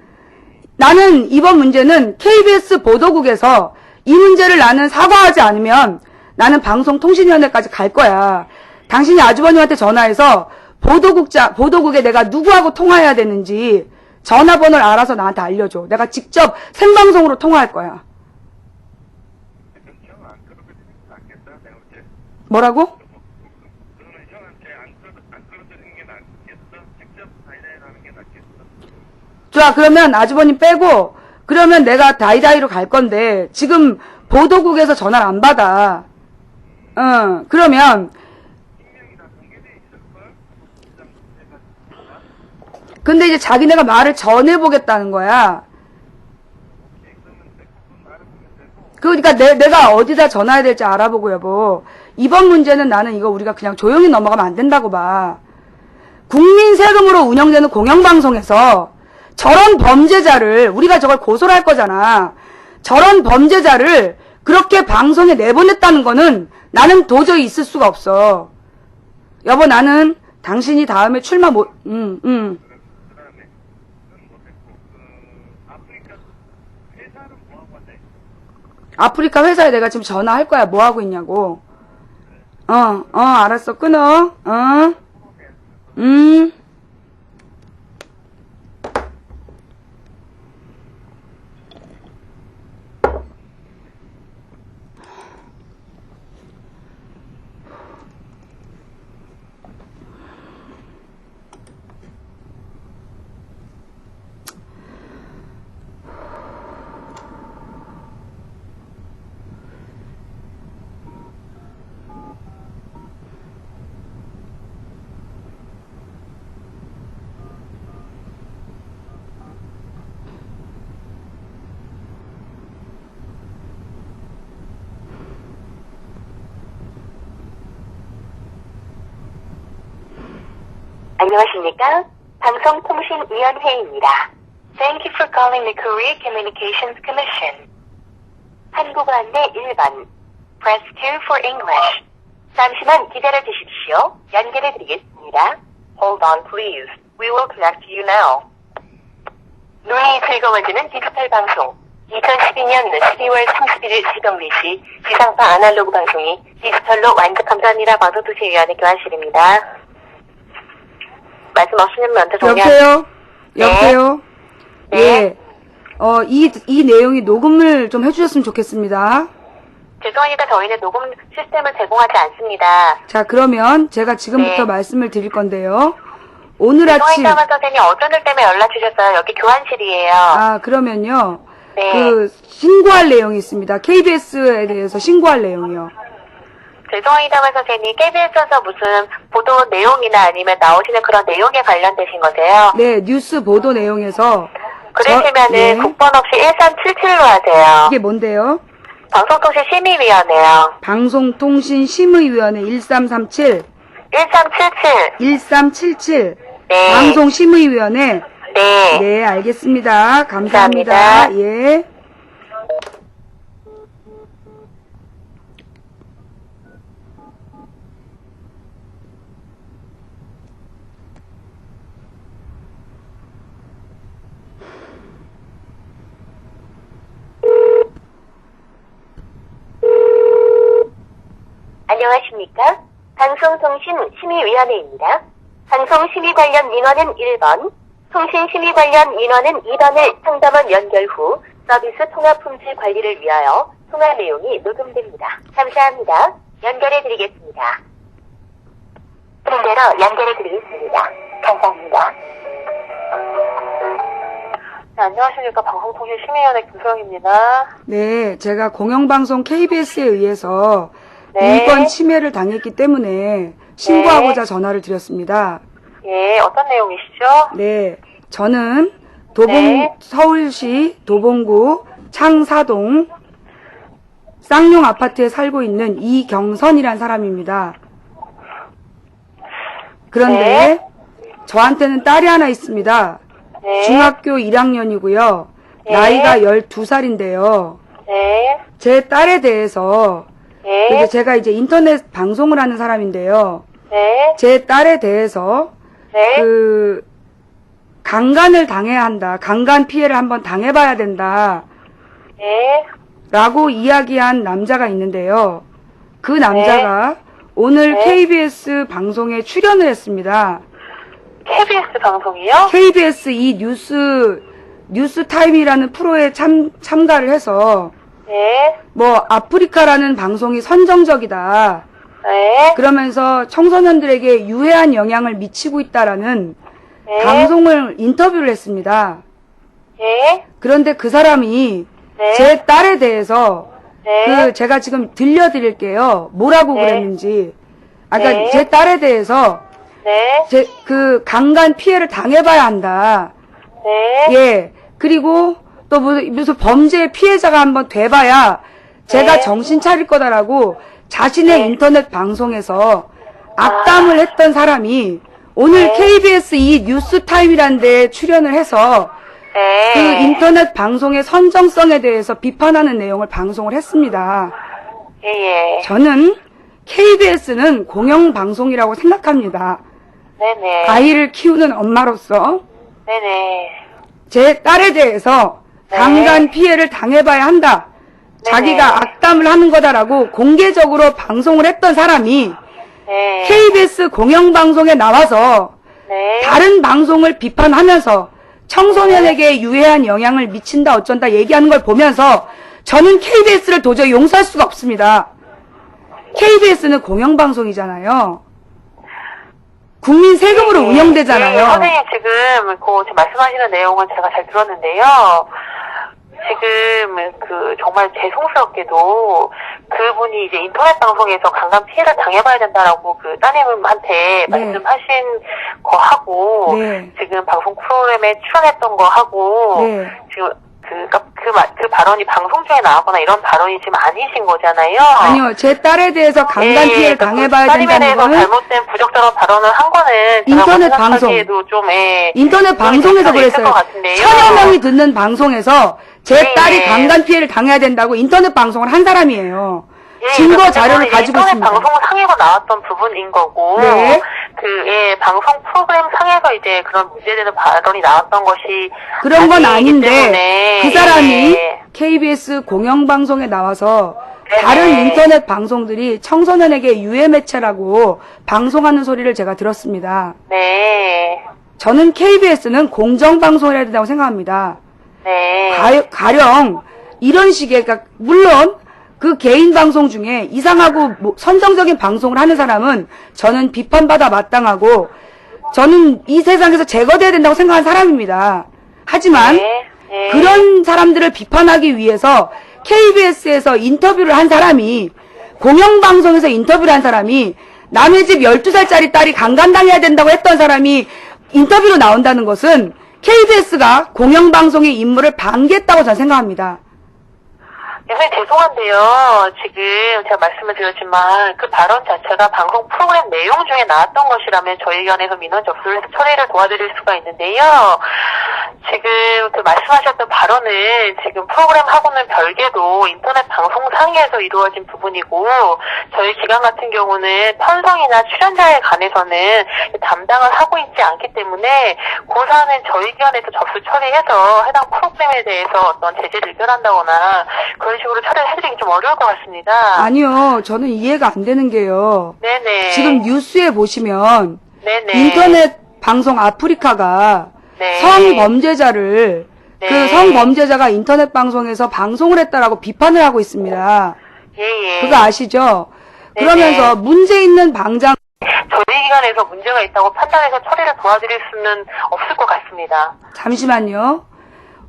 나는 이번 문제는 KBS 보도국에서 이 문제를 나는 사과하지 않으면 나는 방송통신위원회까지 갈 거야. 당신이 아주버님한테 전화해서 보도국에 내가 누구하고 통화해야 되는지 전화번호를 알아서 나한테 알려줘. 내가 직접 생방송으로 통화할 거야. 뭐라고? 좋아, 그러면 아주버님 빼고 그러면 내가 다이다이로 갈 건데 지금 보도국에서 전화를 안 받아. 그러면 근데 이제 자기네가 말을 전해보겠다는 거야. 그러니까 내가 어디다 전화해야 될지 알아보고 여보. 이번 문제는 나는 이거 우리가 그냥 조용히 넘어가면 안 된다고 봐. 국민 세금으로 운영되는 공영방송에서 저런 범죄자를 우리가 저걸 고소를 할 거잖아. 저런 범죄자를 그렇게 방송에 내보냈다는 거는 나는 도저히 있을 수가 없어. 여보 나는 당신이 다음에 출마 아프리카 회사에 내가 지금 전화할 거야. 뭐 하고 있냐고. 알았어. 끊어. 안녕하십니까? 방송통신위원회입니다. Thank you for calling the Korea Communications Commission. 한국어 안내 1번. Press 2 for English. 잠시만 기다려 주십시오. 연결해 드리겠습니다. Hold on please. We will connect you now. 눈이 즐거워지는 디지털 방송. 2012년 12월 31일 새벽 4시 지상파 아날로그 방송이 디지털로 완전 감사합니다. 방송통신위원회 교환실입니다. 말씀 없으면 먼저 여보세요? 네. 여보세요? 네. 예. 이 내용이 녹음을 좀 해주셨으면 좋겠습니다. 죄송합니다. 저희는 녹음 시스템을 제공하지 않습니다. 자, 그러면 제가 지금부터 네. 말씀을 드릴 건데요. 오늘 아침, 죄송합니다만 선생님 어떤 일 때문에 연락 주셨어요? 여기 교환실이에요. 그러면요. 네. 신고할 내용이 있습니다. KBS에 대해서 신고할 내용이요. 죄송합니다만 선생님 KBS에서 무슨 보도 내용이나 아니면 나오시는 그런 내용에 관련되신 거세요? 네, 뉴스 보도 내용에서. 그러시면은 네. 국번 없이 1377로 하세요. 이게 뭔데요? 방송통신심의위원회요. 방송통신심의위원회 1337. 1377. 1377. 네. 방송심의위원회. 네. 네, 알겠습니다. 감사합니다. 감사합니다. 예. 안녕하십니까? 방송통신심의위원회입니다. 방송심의 관련 민원은 1번, 통신심의 관련 민원은 2번을 상담원 연결 후 서비스 통합품질 관리를 위하여 통화 내용이 녹음됩니다. 감사합니다. 연결해드리겠습니다. 그런 대로 연결해드리겠습니다. 감사합니다. 네, 안녕하십니까. 방송통신심의위원회 김소영입니다. 네, 제가 공영방송 KBS에 의해서 네. 인권 침해를 당했기 때문에 신고하고자 전화를 드렸습니다. 예, 어떤 내용이시죠? 네, 저는 네. 서울시 도봉구 창사동 쌍용 아파트에 살고 있는 이경선이란 사람입니다. 그런데 네. 저한테는 딸이 하나 있습니다. 네. 중학교 1학년이고요. 네. 나이가 12살인데요. 네. 제 딸에 대해서 네. 제가 이제 인터넷 방송을 하는 사람인데요. 네. 제 딸에 대해서 네. 강간을 당해야 한다. 강간 피해를 한번 당해봐야 된다. 네. 라고 이야기한 남자가 있는데요. 그 남자가 오늘 네. KBS 방송에 출연을 했습니다. KBS 방송이요? KBS 이 뉴스 타임이라는 프로에 참가를 해서 네. 뭐 아프리카라는 방송이 선정적이다. 네. 그러면서 청소년들에게 유해한 영향을 미치고 있다라는 네. 방송을 인터뷰를 했습니다. 네. 그런데 그 사람이 네. 제 딸에 대해서 네. 제가 지금 들려드릴게요. 뭐라고 네. 그랬는지. 그러니까 네. 제 딸에 대해서 네. 강간 피해를 당해봐야 한다. 네. 예. 그리고 또 무슨 범죄 피해자가 한번 돼봐야 제가 네. 정신 차릴 거다라고 자신의 네. 인터넷 방송에서 악담을 했던 사람이 오늘 네. KBS 이 뉴스타임이라는 데에 출연을 해서 네. 그 인터넷 방송의 선정성에 대해서 비판하는 내용을 방송을 했습니다. 예, 예. 저는 KBS는 공영방송이라고 생각합니다. 네네. 아이를 키우는 엄마로서 네네. 제 딸에 대해서 네. 강간 피해를 당해봐야 한다. 네네. 자기가 악담을 하는 거다라고 공개적으로 방송을 했던 사람이 네. KBS 공영방송에 나와서 네. 다른 방송을 비판하면서 청소년에게 유해한 영향을 미친다 어쩐다 얘기하는 걸 보면서 저는 KBS를 도저히 용서할 수가 없습니다. KBS는 공영방송이잖아요. 국민 세금으로 네. 운영되잖아요. 네, 선생님 지금 지금 말씀하시는 내용은 제가 잘 들었는데요. 지금 정말 죄송스럽게도 그분이 이제 인터넷 방송에서 강간 피해를 당해봐야 된다라고 따님한테 네. 말씀하신 거 하고 네. 지금 방송 프로그램에 출연했던 거 하고 네. 지금 그 발언이 방송 중에 나왔거나 이런 발언이 지금 아니신 거잖아요. 아니요, 제 딸에 대해서 강간 피해를 당해봐야 딸에 된다는 대해서 거는 잘못된 부적절한 발언을 한 거는 인터넷 제가 방송. 생각하기에도 좀 인터넷 방송에서 있을 것 그랬어요. 같은데요. 1000여 명이 듣는 방송에서 제 네. 딸이 강간 피해를 당해야 된다고 인터넷 방송을 한 사람이에요. 증거 그러니까 자료를 그거는 가지고 인터넷 있습니다. 방송 상에서 나왔던 부분인 거고, 네. 방송 프로그램 상에서 이제 그런 문제되는 발언이 나왔던 것이 그런 건 아니기 아닌데 때문에, 그 사람이 예. KBS 공영방송에 나와서 네. 다른 인터넷 방송들이 청소년에게 유해 매체라고 방송하는 소리를 제가 들었습니다. 네. 저는 KBS는 공정방송을 해야 된다고 생각합니다. 네. 가령 이런 식의, 그러니까 물론 그 개인 방송 중에 이상하고 선정적인 방송을 하는 사람은 저는 비판받아 마땅하고 저는 이 세상에서 제거돼야 된다고 생각하는 사람입니다. 하지만 네. 그런 사람들을 비판하기 위해서 KBS에서 인터뷰를 한 사람이, 공영방송에서 인터뷰를 한 사람이 남의 집 12살짜리 딸이 강간당해야 된다고 했던 사람이 인터뷰로 나온다는 것은 KBS가 공영방송의 임무를 방기했다고 저는 생각합니다. 선생님 죄송한데요. 지금 제가 말씀을 드렸지만 그 발언 자체가 방송 프로그램 내용 중에 나왔던 것이라면 저희 의견에서 민원 접수를 해서 처리를 도와드릴 수가 있는데요. 지금 그 말씀하셨던 발언은 지금 프로그램하고는 별개로 인터넷 방송상에서 이루어진 부분이고 저희 기관 같은 경우는 편성이나 출연자에 관해서는 담당을 하고 있지 않기 때문에 그 사안은 저희 기관에서 접수 처리해서 해당 프로그램에 대해서 어떤 제재를 의견한다거나 그런 식으로 처리를 해드리기 좀 어려울 것 같습니다. 아니요, 저는 이해가 안 되는 게요. 네네. 지금 뉴스에 보시면 네네. 인터넷 방송 아프리카가 네. 성범죄자를 네. 그 성범죄자가 인터넷 방송에서 방송을 했다라고 비판을 하고 있습니다. 예예. 그거 아시죠? 네네. 그러면서 문제 있는 방장 저희 기관에서 문제가 있다고 판단해서 처리를 도와드릴 수는 없을 것 같습니다. 잠시만요.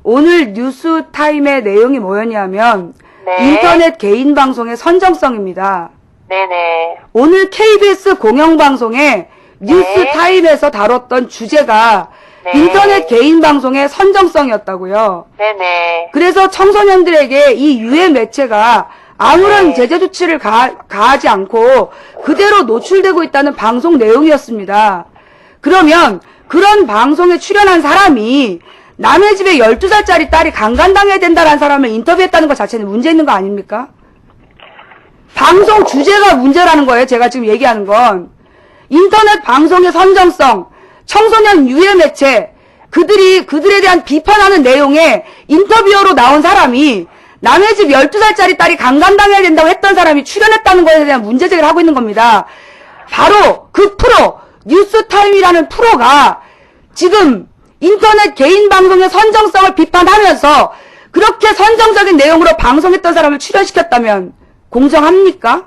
오늘 뉴스타임의 내용이 뭐였냐면 네. 인터넷 개인 방송의 선정성입니다. 네네. 오늘 KBS 공영방송의 뉴스타임에서 다뤘던 주제가 네. 인터넷 개인 방송의 선정성이었다고요. 네네. 그래서 청소년들에게 이 유해 매체가 아무런 네. 제재 조치를 가하지 않고 그대로 노출되고 있다는 방송 내용이었습니다. 그러면 그런 방송에 출연한 사람이 남의 집에 12살짜리 딸이 강간당해야 된다는 사람을 인터뷰했다는 것 자체는 문제 있는 거 아닙니까? 방송 주제가 문제라는 거예요. 제가 지금 얘기하는 건. 인터넷 방송의 선정성, 청소년 유해 매체, 그들에 대한 비판하는 내용에 인터뷰어로 나온 사람이 남의 집 12살짜리 딸이 강간당해야 된다고 했던 사람이 출연했다는 것에 대한 문제제기를 하고 있는 겁니다. 바로 그 프로, 뉴스타임이라는 프로가 지금 인터넷 개인 방송의 선정성을 비판하면서 그렇게 선정적인 내용으로 방송했던 사람을 출연시켰다면 공정합니까?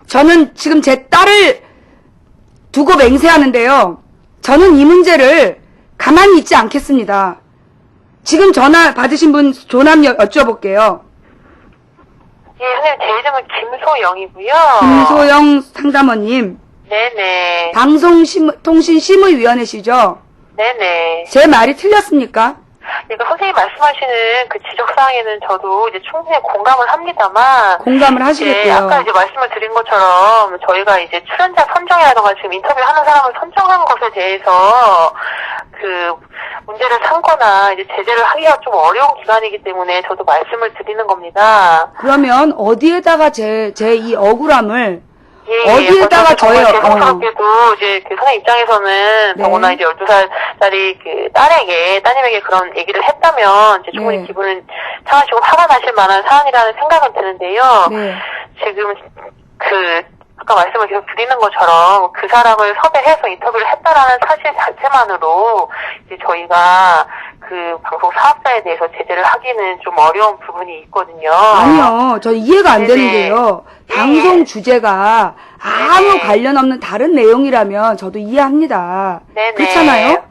저는 지금 제 딸을 두고 맹세하는데요. 저는 이 문제를 가만히 있지 않겠습니다. 지금 전화 받으신 분 조남 여쭤볼게요. 예, 선생님, 제 이름은 김소영이고요. 김소영 상담원님, 네네. 방송통신심의위원회시죠? 네네. 제 말이 틀렸습니까? 그러니까 선생님 말씀하시는 그 지적사항에는 저도 이제 충분히 공감을 합니다만. 공감을 하시겠고요. 아까 이제 말씀을 드린 것처럼 저희가 이제 출연자 선정이라던가 지금 인터뷰하는 사람을 선정한 것에 대해서 그 문제를 삼거나 이제 제재를 하기가 좀 어려운 기간이기 때문에 저도 말씀을 드리는 겁니다. 그러면 어디에다가 제 이 억울함을 예, 어디에다가 저요? 죄송스럽게도 이제 그 선생님 입장에서는 네. 더구나 이제 12살짜리 그 따님에게 그런 얘기를 했다면 이제 충분히 네. 기분을 상하시고 화가 나실 만한 사안이라는 생각은 드는데요. 네. 지금 그 아까 말씀을 계속 드리는 것처럼 그 사람을 섭외해서 인터뷰를 했다라는 사실 자체만으로 이제 저희가 그 방송 사업자에 대해서 제재를 하기는 좀 어려운 부분이 있거든요. 아니요, 저 이해가 안 되는 네네. 게요. 네. 방송 주제가 아무 네네. 관련 없는 다른 내용이라면 저도 이해합니다. 네네. 그렇잖아요?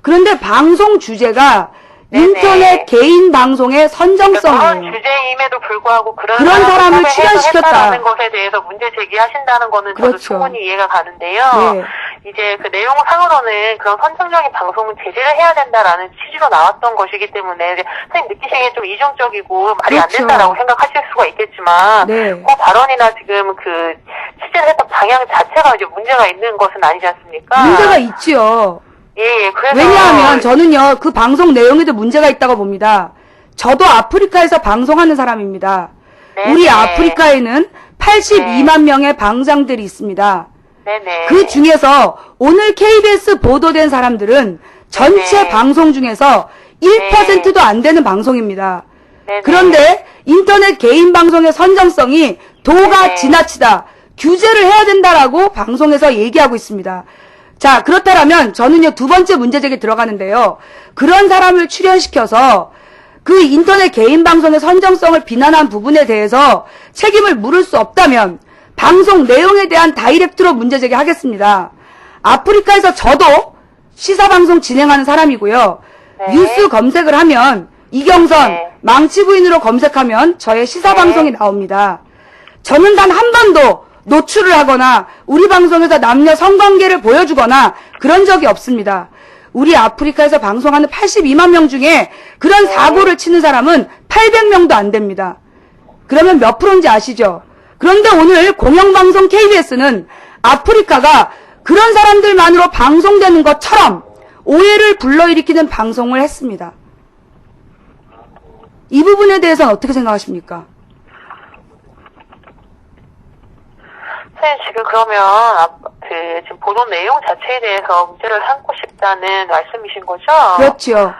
그런데 방송 주제가 네네. 인터넷 개인 방송의 그런 선정성이에요. 주제임에도 불구하고 그런 사람을 출연시켰다. 했다라는 것에 대해서 문제 제기하신다는 거는 저도 그렇죠. 충분히 이해가 가는데요. 네. 이제 그 내용상으로는 그런 선정적인 방송은 제재를 해야 된다라는 취지로 나왔던 것이기 때문에 이제 선생님 느끼시기에 좀 이중적이고 말이 안 그렇죠. 된다라고 생각하실 수가 있겠지만 네. 그 발언이나 지금 그 취재를 했던 방향 자체가 이제 문제가 있는 것은 아니지 않습니까? 문제가 있지요. 예, 그래서 왜냐하면 저는요, 그 방송 내용에도 문제가 있다고 봅니다. 저도 아프리카에서 방송하는 사람입니다. 네네. 우리 아프리카에는 82만 명의 방장들이 있습니다. 네네. 그 중에서 오늘 KBS 보도된 사람들은 전체 네네. 방송 중에서 1%도 안 되는 방송입니다. 네네. 그런데 인터넷 개인 방송의 선정성이 도가 네네. 지나치다, 규제를 해야 된다라고 방송에서 얘기하고 있습니다. 자, 그렇다면 저는요, 두 번째 문제제기 들어가는데요. 그런 사람을 출연시켜서 그 인터넷 개인 방송의 선정성을 비난한 부분에 대해서 책임을 물을 수 없다면 방송 내용에 대한 다이렉트로 문제제기 하겠습니다. 아프리카에서 저도 시사방송 진행하는 사람이고요. 네. 뉴스 검색을 하면 이경선, 네. 망치부인으로 검색하면 저의 시사방송이 나옵니다. 저는 단 한 번도 노출을 하거나 우리 방송에서 남녀 성관계를 보여주거나 그런 적이 없습니다. 우리 아프리카에서 방송하는 82만 명 중에 그런 사고를 치는 사람은 800명도 안 됩니다. 그러면 몇 프로인지 아시죠? 그런데 오늘 공영방송 KBS는 아프리카가 그런 사람들만으로 방송되는 것처럼 오해를 불러일으키는 방송을 했습니다. 이 부분에 대해서는 어떻게 생각하십니까? 선생님 지금 그러면 지금 보도 내용 자체에 대해서 문제를 삼고 싶다는 말씀이신 거죠? 그렇죠.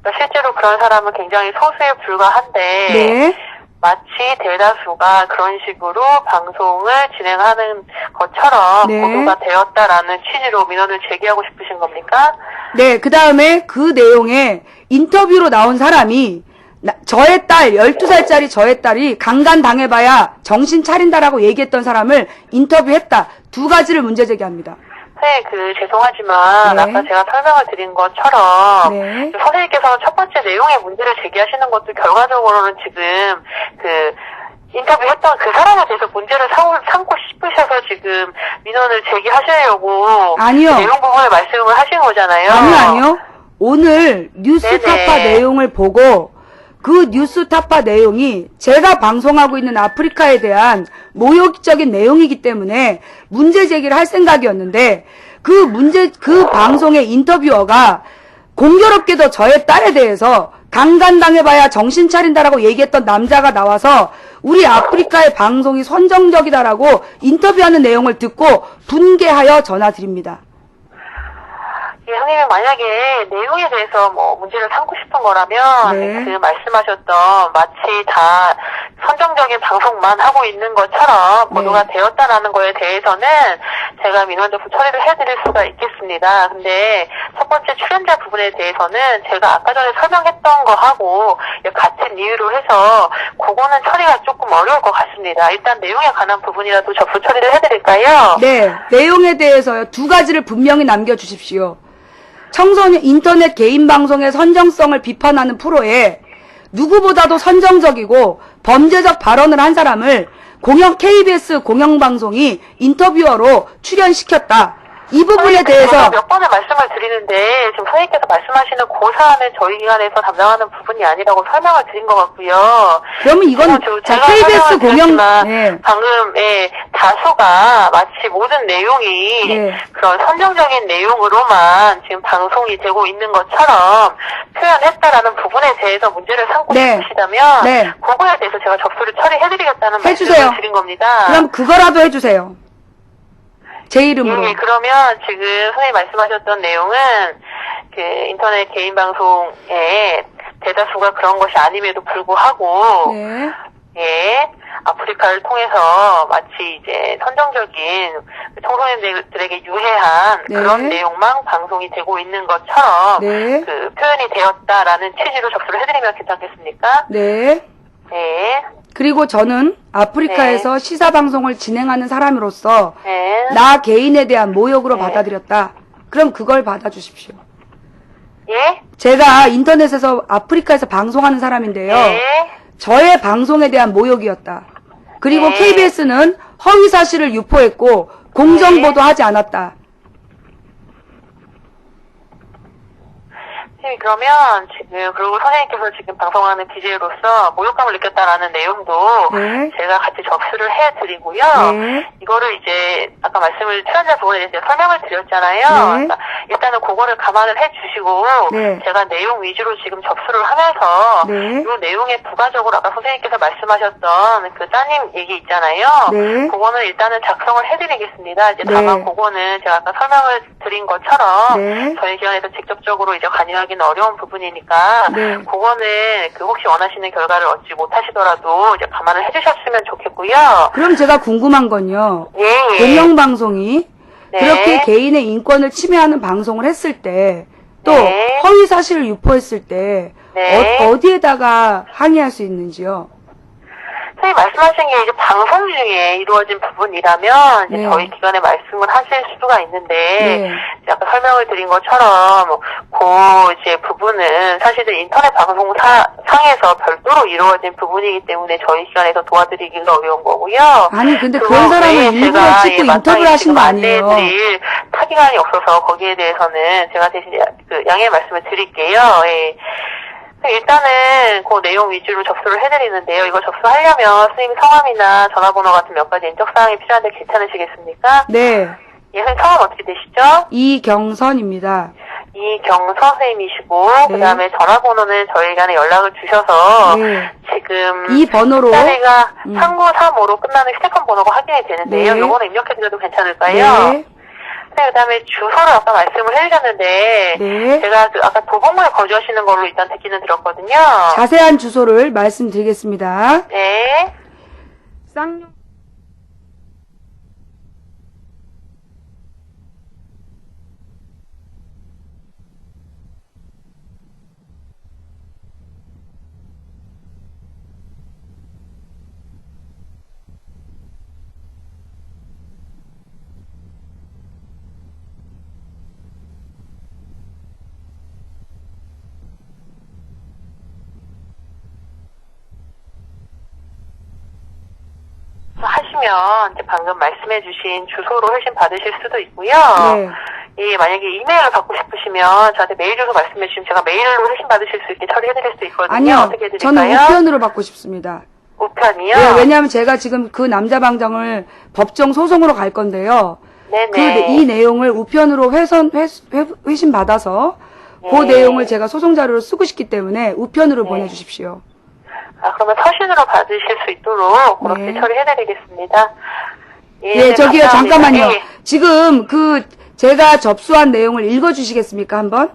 그러니까 실제로 그런 사람은 굉장히 소수에 불과한데 네. 마치 대다수가 그런 식으로 방송을 진행하는 것처럼 네. 보도가 되었다라는 취지로 민원을 제기하고 싶으신 겁니까? 네, 그 다음에 그 내용에 인터뷰로 나온 사람이 저의 딸, 12살짜리 저의 딸이 강간 당해봐야 정신 차린다라고 얘기했던 사람을 인터뷰했다. 두 가지를 문제 제기합니다. 선생님, 죄송하지만 네. 아까 제가 설명을 드린 것처럼 네. 선생님께서는 첫 번째 내용의 문제를 제기하시는 것도 결과적으로는 지금 인터뷰했던 그 사람에 대해서 문제를 삼고 싶으셔서 지금 민원을 제기하시려고 아니요. 내용 부분을 말씀을 하신 거잖아요. 아니요. 오늘 뉴스타파 네네. 내용을 보고 그 뉴스타파 내용이 제가 방송하고 있는 아프리카에 대한 모욕적인 내용이기 때문에 문제 제기를 할 생각이었는데 그 방송의 인터뷰어가 공교롭게도 저의 딸에 대해서 강간당해봐야 정신 차린다라고 얘기했던 남자가 나와서 우리 아프리카의 방송이 선정적이다라고 인터뷰하는 내용을 듣고 분개하여 전화드립니다. 예, 형님이 만약에 내용에 대해서 문제를 삼고 싶은 거라면 네. 그 말씀하셨던 마치 다 선정적인 방송만 하고 있는 것처럼 보도가 되었다라는 거에 대해서는 제가 민원적으로 처리를 해드릴 수가 있겠습니다. 근데 첫 번째 출연자 부분에 대해서는 제가 아까 전에 설명했던 거하고 같은 이유로 해서 그거는 처리가 조금 어려울 것 같습니다. 일단 내용에 관한 부분이라도 접수 처리를 해드릴까요? 네, 내용에 대해서요. 두 가지를 분명히 남겨주십시오. 청소년 인터넷 개인 방송의 선정성을 비판하는 프로에 누구보다도 선정적이고 범죄적 발언을 한 사람을 KBS 공영방송이 인터뷰어로 출연시켰다. 이 부분에 대해서 제가 몇 번을 말씀을 드리는데 지금 선생님께서 말씀하시는 그 사안은 저희 기관에서 담당하는 부분이 아니라고 설명을 드린 것 같고요. 그러면 이건 제가 KBS 설명을 공영 드렸지만 방금 다수가 마치 모든 내용이 네. 그런 선정적인 내용으로만 지금 방송이 되고 있는 것처럼 표현했다라는 부분에 대해서 문제를 삼고 네. 싶으시다면 네. 그거에 대해서 제가 접수를 처리해드리겠다는 해주세요. 말씀을 드린 겁니다. 그럼 그거라도 해주세요. 제 이름으로. 예, 그러면 지금 선생님 말씀하셨던 내용은 그 인터넷 개인 방송에 대다수가 그런 것이 아님에도 불구하고 네. 예, 아프리카를 통해서 마치 이제 선정적인 청소년들에게 유해한 네. 그런 내용만 방송이 되고 있는 것처럼 네. 그 표현이 되었다라는 취지로 접수를 해드리면 괜찮겠습니까? 네. 네. 그리고 저는 아프리카에서 시사방송을 진행하는 사람으로서 네. 나 개인에 대한 모욕으로 받아들였다. 그럼 그걸 받아주십시오. 예? 제가 인터넷에서 아프리카에서 방송하는 사람인데요. 예? 저의 방송에 대한 모욕이었다. 그리고 네. KBS는 허위 사실을 유포했고 공정보도 하지 않았다. 선생님, 그러면 지금, 그리고 선생님께서 지금 방송하는 BJ로서 모욕감을 느꼈다라는 내용도 네. 제가 같이 접수를 해드리고요. 네. 이거를 이제, 아까 말씀을, 출연자 부분에 대해서 설명을 드렸잖아요. 네. 그러니까 일단은 그거를 감안을 해주시고, 네. 제가 내용 위주로 지금 접수를 하면서, 네. 이 내용에 부가적으로 아까 선생님께서 말씀하셨던 그 따님 얘기 있잖아요. 네. 그거는 일단은 작성을 해드리겠습니다. 이제 네. 다만 그거는 제가 아까 설명을 드린 것처럼, 네. 저희 기관에서 직접적으로 이제 관여하기는 어려운 부분이니까 네. 그거는 그 혹시 원하시는 결과를 얻지 못하시더라도 이제 감안을 해주셨으면 좋겠고요. 그럼 제가 궁금한 건요. 예. 공영방송이 네. 그렇게 개인의 인권을 침해하는 방송을 했을 때, 또 네. 허위 사실을 유포했을 때 네. 어디에다가 항의할 수 있는지요? 선생님 말씀하신 게 이제 방송 중에 이루어진 부분이라면 이제 네. 저희 기관에 말씀을 하실 수가 있는데 네. 이제 아까 설명을 드린 것처럼 그 이제 부분은 사실은 인터넷 방송상에서 별도로 이루어진 부분이기 때문에 저희 기관에서 도와드리기가 어려운 거고요. 아니 근데 그거 그런 사람을 외에 일부러 제가 찍고 마땅히 인터뷰를 하신 지금 거 아니에요? 안내해드릴 타기관이 없어서 거기에 대해서는 제가 대신 그 양해 말씀을 드릴게요. 예. 일단은 그 내용 위주로 접수를 해드리는데요. 이거 접수하려면 선생님 성함이나 전화번호 같은 몇 가지 인적사항이 필요한데 괜찮으시겠습니까? 네. 예, 선생님 성함 어떻게 되시죠? 이경선입니다. 이경선 선생님이시고 네. 그다음에 전화번호는 저희 간에 연락을 주셔서 네. 지금 이 번호로 자리가 3935로 끝나는 휴대폰 번호가 확인이 되는데요. 네. 요거는 입력해드려도 괜찮을까요? 네. 네, 그다음에 주소를 아까 말씀을 해주셨는데 네. 제가 그 아까 도봉구에 거주하시는 걸로 일단 듣기는 들었거든요. 자세한 주소를 말씀드리겠습니다. 네. 쌍용 하시면 이제 방금 말씀해주신 주소로 회신 받으실 수도 있고요. 네. 예, 만약에 이메일을 받고 싶으시면 저한테 메일 주소 말씀해주시면 제가 메일로 회신 받으실 수 있게 처리해드릴 수 있거든요. 아니요. 어떻게 해드릴까요? 저는 우편으로 받고 싶습니다. 우편이요? 네, 왜냐하면 제가 지금 그 남자 방장을 법정 소송으로 갈 건데요. 네네. 이 내용을 우편으로 회신 받아서 그 네. 내용을 제가 소송 자료로 쓰고 싶기 때문에 우편으로 보내주십시오. 아, 그러면 서신으로 받으실 수 있도록 그렇게 네. 처리해드리겠습니다. 예, 네, 저기요, 감사합니다. 잠깐만요. 예. 지금 제가 접수한 내용을 읽어주시겠습니까, 한번?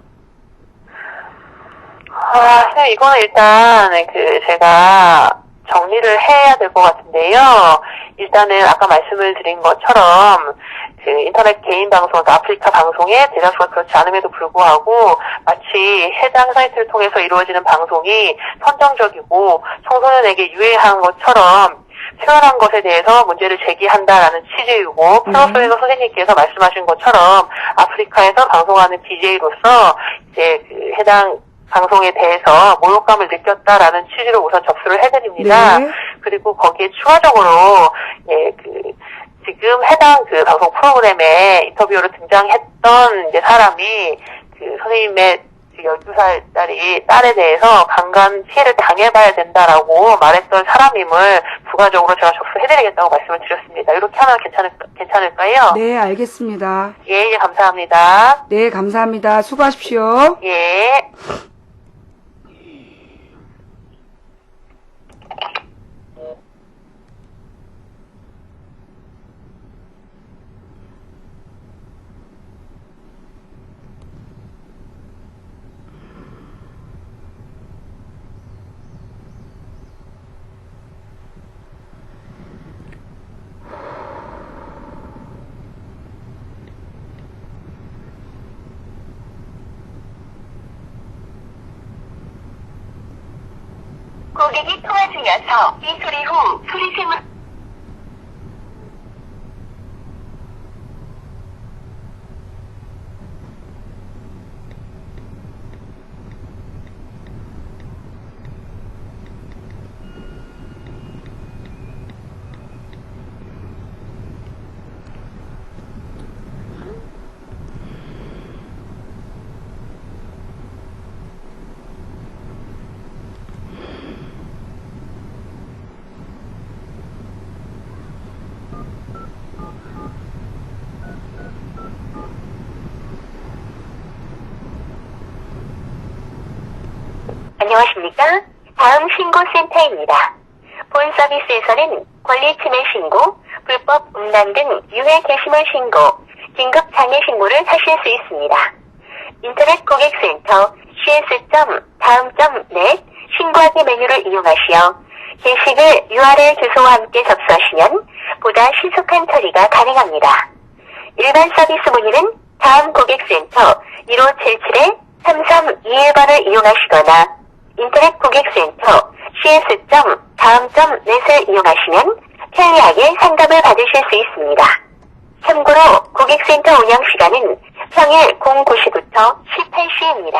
아, 선생님, 이거는 일단, 제가 정리를 해야 될 것 같은데요. 일단은 아까 말씀을 드린 것처럼, 인터넷 개인 방송, 아프리카 방송의 대다수가 그렇지 않음에도 불구하고, 마치 해당 사이트를 통해서 이루어지는 방송이 선정적이고, 청소년에게 유해한 것처럼, 표현한 것에 대해서 문제를 제기한다라는 취지이고, 플러스에서 선생님께서 말씀하신 것처럼, 아프리카에서 방송하는 BJ로서, 이제, 해당 방송에 대해서 모욕감을 느꼈다라는 취지로 우선 접수를 해드립니다. 네. 그리고 거기에 추가적으로, 예, 지금 해당 방송 프로그램에 인터뷰로 등장했던 이제 사람이, 선생님의 12살짜리 딸에 대해서 강간 피해를 당해봐야 된다라고 말했던 사람임을 부가적으로 제가 접수해드리겠다고 말씀을 드렸습니다. 이렇게 하면 괜찮을까요? 네, 알겠습니다. 예, 감사합니다. 네, 감사합니다. 수고하십시오. 예. 고객이 통화 중이어서 이 소리 후 소리샘을 안녕하십니까? 다음 신고센터입니다. 본 서비스에서는 권리침해 신고, 불법 음란 등 유해 게시물 신고, 긴급 장애 신고를 하실 수 있습니다. 인터넷 고객센터 cs.다음.net 신고하기 메뉴를 이용하시어 게시글 URL 주소와 함께 접수하시면 보다 신속한 처리가 가능합니다. 일반 서비스 문의는 다음 고객센터 1577-3321번을 이용하시거나 인터넷 고객센터 cs.다음.net을 이용하시면 편리하게 상담을 받으실 수 있습니다. 참고로 고객센터 운영 시간은 평일 09시부터 18시입니다.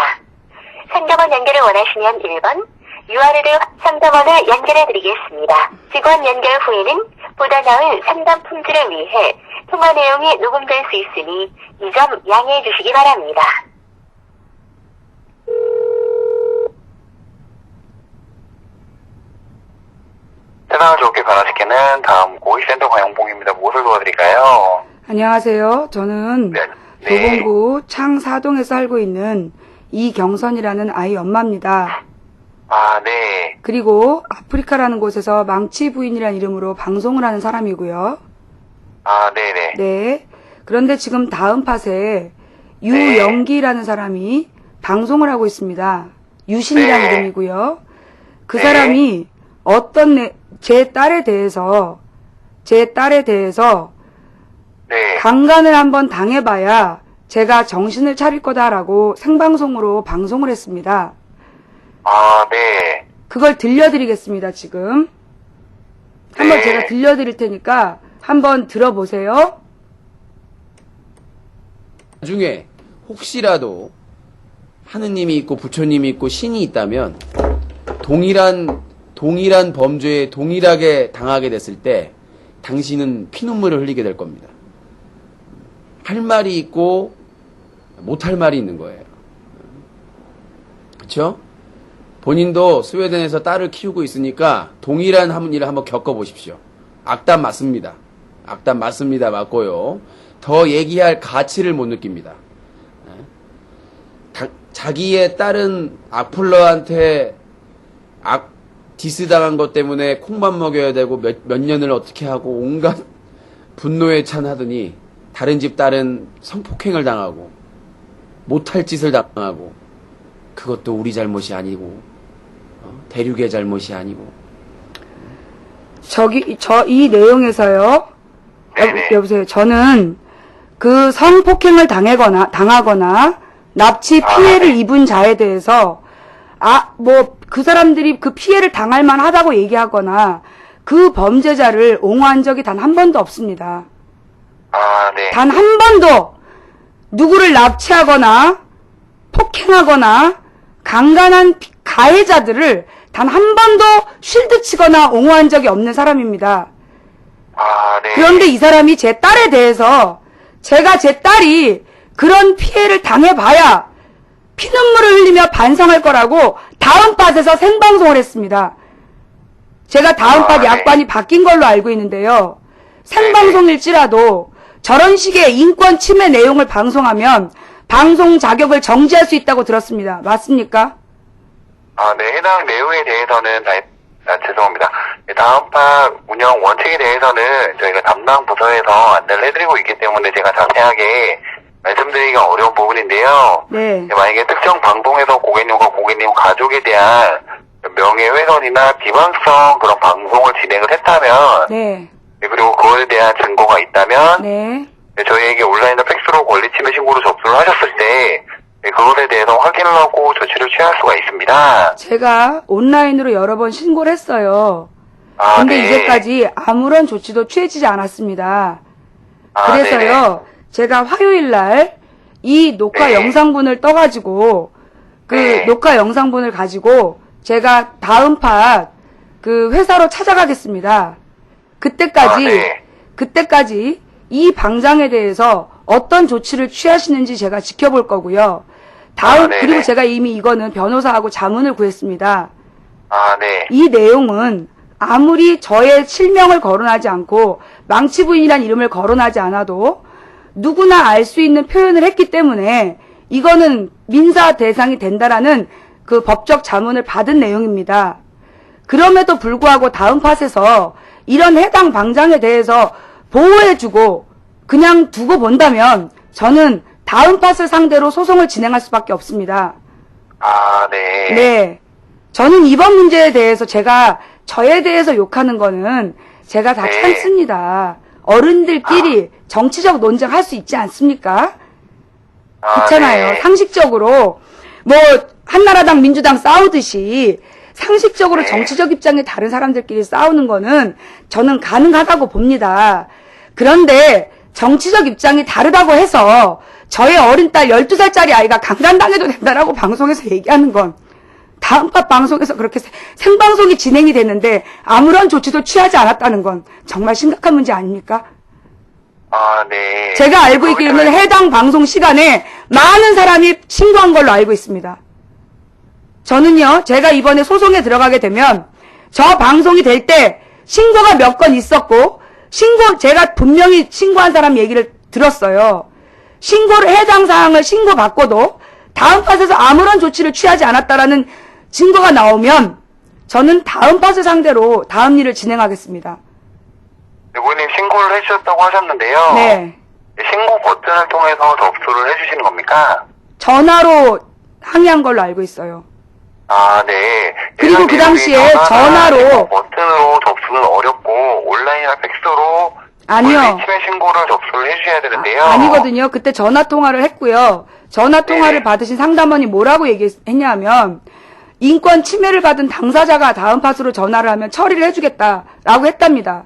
상담원 연결을 원하시면 1번, URL 상담원을 연결해 드리겠습니다. 직원 연결 후에는 보다 나은 상담 품질을 위해 통화 내용이 녹음될 수 있으니 이 점 양해해 주시기 바랍니다. 세상을 좋게 변화시키는 다음 고객센터 강영봉입니다. 무엇을 도와드릴까요? 안녕하세요. 저는 네. 도봉구 창사동에 살고 있는 이경선이라는 아이 엄마입니다. 아, 네. 그리고 아프리카라는 곳에서 망치 부인이라는 이름으로 방송을 하는 사람이고요. 아, 네네. 네. 그런데 지금 다음 팟에 유영기라는 사람이 방송을 하고 있습니다. 유신이라는 네. 이름이고요. 그 네. 사람이 제 딸에 대해서 네. 강간을 한번 당해봐야 제가 정신을 차릴 거다라고 생방송으로 방송을 했습니다. 아, 네. 그걸 들려드리겠습니다, 지금. 한번 네. 제가 들려드릴 테니까 한번 들어보세요. 나중에 혹시라도 하느님이 있고 부처님이 있고 신이 있다면 동일한 범죄에 동일하게 당하게 됐을 때 당신은 피눈물을 흘리게 될 겁니다. 할 말이 있고 못할 말이 있는 거예요. 그렇죠? 본인도 스웨덴에서 딸을 키우고 있으니까 동일한 일을 한번 겪어보십시오. 악담 맞습니다. 악담 맞습니다. 맞고요. 더 얘기할 가치를 못 느낍니다. 자기의 딸은 악플러한테 디스당한 것 때문에 콩밥 먹여야 되고 몇 년을 어떻게 하고 온갖 분노에 찬하더니 다른 집 딸은 성폭행을 당하고 못할 짓을 당하고 그것도 우리 잘못이 아니고 대륙의 잘못이 아니고 이 내용에서요. 여보세요. 저는 그 성폭행을 당하거나 납치 피해를 입은 자에 대해서 그 사람들이 그 피해를 당할 만하다고 얘기하거나 그 범죄자를 옹호한 적이 단 한 번도 없습니다. 아, 네. 단 한 번도 누구를 납치하거나 폭행하거나 강간한 가해자들을 단 한 번도 쉴드 치거나 옹호한 적이 없는 사람입니다. 아, 네. 그런데 이 사람이 제 딸에 대해서 제 딸이 그런 피해를 당해봐야 피눈물을 흘리며 반성할 거라고 다음 팟에서 생방송을 했습니다. 제가 다음 팟 약관이 바뀐 걸로 알고 있는데요. 생방송일지라도 저런 식의 인권 침해 내용을 방송하면 방송 자격을 정지할 수 있다고 들었습니다. 맞습니까? 아, 네. 해당 내용에 대해서는 죄송합니다. 다음 판 운영 원칙에 대해서는 저희가 담당 부서에서 안내를 해드리고 있기 때문에 제가 자세하게 말씀드리기가 어려운 부분인데요. 네. 만약에 특정 방송에서 고객님과 고객님 가족에 대한 명예훼손이나 비방성 그런 방송을 진행을 했다면, 네. 그리고 그거에 대한 증거가 있다면, 네. 저희에게 온라인이나 팩스로 권리침해 신고를 접수를 하셨을 때 그것에 대해서 확인을 하고 조치를 취할 수가 있습니다. 제가 온라인으로 여러 번 신고를 했어요. 아, 근데 네. 이제까지 아무런 조치도 취해지지 않았습니다. 아, 그래서요, 네네. 제가 화요일 날 이 녹화 네. 영상분을 떠가지고, 네. 녹화 영상분을 가지고 제가 다음 팟 회사로 찾아가겠습니다. 그때까지 이 방장에 대해서 어떤 조치를 취하시는지 제가 지켜볼 거고요. 그리고 제가 이미 이거는 변호사하고 자문을 구했습니다. 아, 네. 이 내용은 아무리 저의 실명을 거론하지 않고 망치부인이라는 이름을 거론하지 않아도 누구나 알 수 있는 표현을 했기 때문에 이거는 민사 대상이 된다라는 그 법적 자문을 받은 내용입니다. 그럼에도 불구하고 다음 팟에서 이런 해당 방장에 대해서 보호해주고 그냥 두고 본다면 저는 다음 팟을 상대로 소송을 진행할 수밖에 없습니다. 아, 네. 네. 저는 이번 문제에 대해서 제가 저에 대해서 욕하는 거는 제가 다 네. 참습니다. 어른들끼리 정치적 논쟁할 수 있지 않습니까? 그렇잖아요. 네. 상식적으로 뭐 한나라당 민주당 싸우듯이 상식적으로 네. 정치적 입장이 다른 사람들끼리 싸우는 거는 저는 가능하다고 봅니다. 그런데 정치적 입장이 다르다고 해서 저의 어린 딸 12살짜리 아이가 강간당해도 된다라고 방송에서 얘기하는 건 다음 팟 방송에서 그렇게 생방송이 진행이 됐는데 아무런 조치도 취하지 않았다는 건 정말 심각한 문제 아닙니까? 아, 네. 제가 알고 있기로는 해당 방송 시간에 많은 사람이 신고한 걸로 알고 있습니다. 저는요, 제가 이번에 소송에 들어가게 되면 저 방송이 될 때 신고가 몇 건 있었고 제가 분명히 신고한 사람 얘기를 들었어요. 해당 사항을 신고받고도 다음 팟에서 아무런 조치를 취하지 않았다라는 증거가 나오면 저는 다음 팟을 상대로 다음 일을 진행하겠습니다. 대부님 신고를 해주셨다고 하셨는데요. 네. 신고 버튼을 통해서 접수를 해주시는 겁니까? 전화로 항의한 걸로 알고 있어요. 아, 네. 그리고 그 당시에 전화로 버튼으로 접수는 어렵고 온라인이나 팩스로 아니요. 침해 신고를 접수를 해주셔야 되는데요. 아니거든요. 그때 전화 통화를 했고요. 전화 통화를 받으신 상담원이 뭐라고 얘기했냐면 인권 침해를 받은 당사자가 다음 팟으로 전화를 하면 처리를 해주겠다라고 했답니다.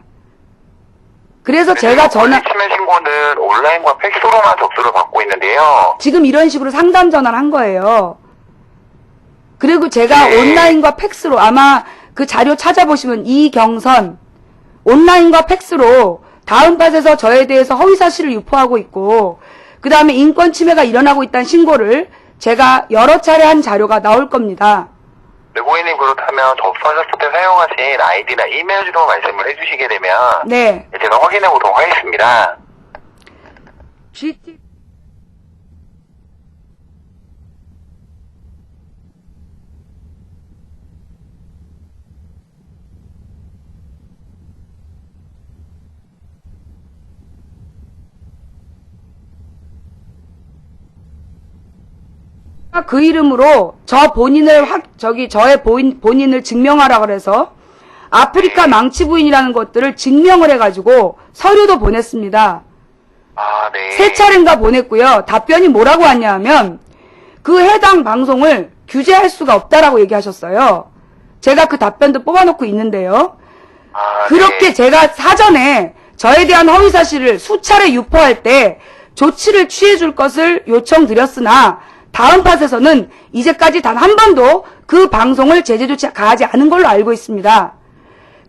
그래서 제가 침해 신고는 온라인과 팩스로만 접수를 받고 있는데요. 지금 이런 식으로 상담 전화를 한 거예요. 그리고 제가 온라인과 팩스로 아마 그 자료 찾아보시면 이경선 온라인과 팩스로 다음 팟에서 저에 대해서 허위사실을 유포하고 있고 그 다음에 인권 침해가 일어나고 있다는 신고를 제가 여러 차례 한 자료가 나올 겁니다. 네, 고객님 그렇다면 접수하셨을 때 사용하신 아이디나 이메일 주소 말씀을 해주시게 되면 네. 제가 확인해 보도록 하겠습니다. 그 이름으로 저의 본인을 증명하라 그래서 아프리카 망치 부인이라는 것들을 증명을 해가지고 서류도 보냈습니다. 아, 네. 3차례인가 보냈고요. 답변이 뭐라고 왔냐면 그 해당 방송을 규제할 수가 없다라고 얘기하셨어요. 제가 그 답변도 뽑아놓고 있는데요. 아, 그렇게 네. 제가 사전에 저에 대한 허위사실을 수차례 유포할 때 조치를 취해줄 것을 요청드렸으나 다음 팟에서는 이제까지 단 한 번도 그 방송을 제재 조치 가하지 않은 걸로 알고 있습니다.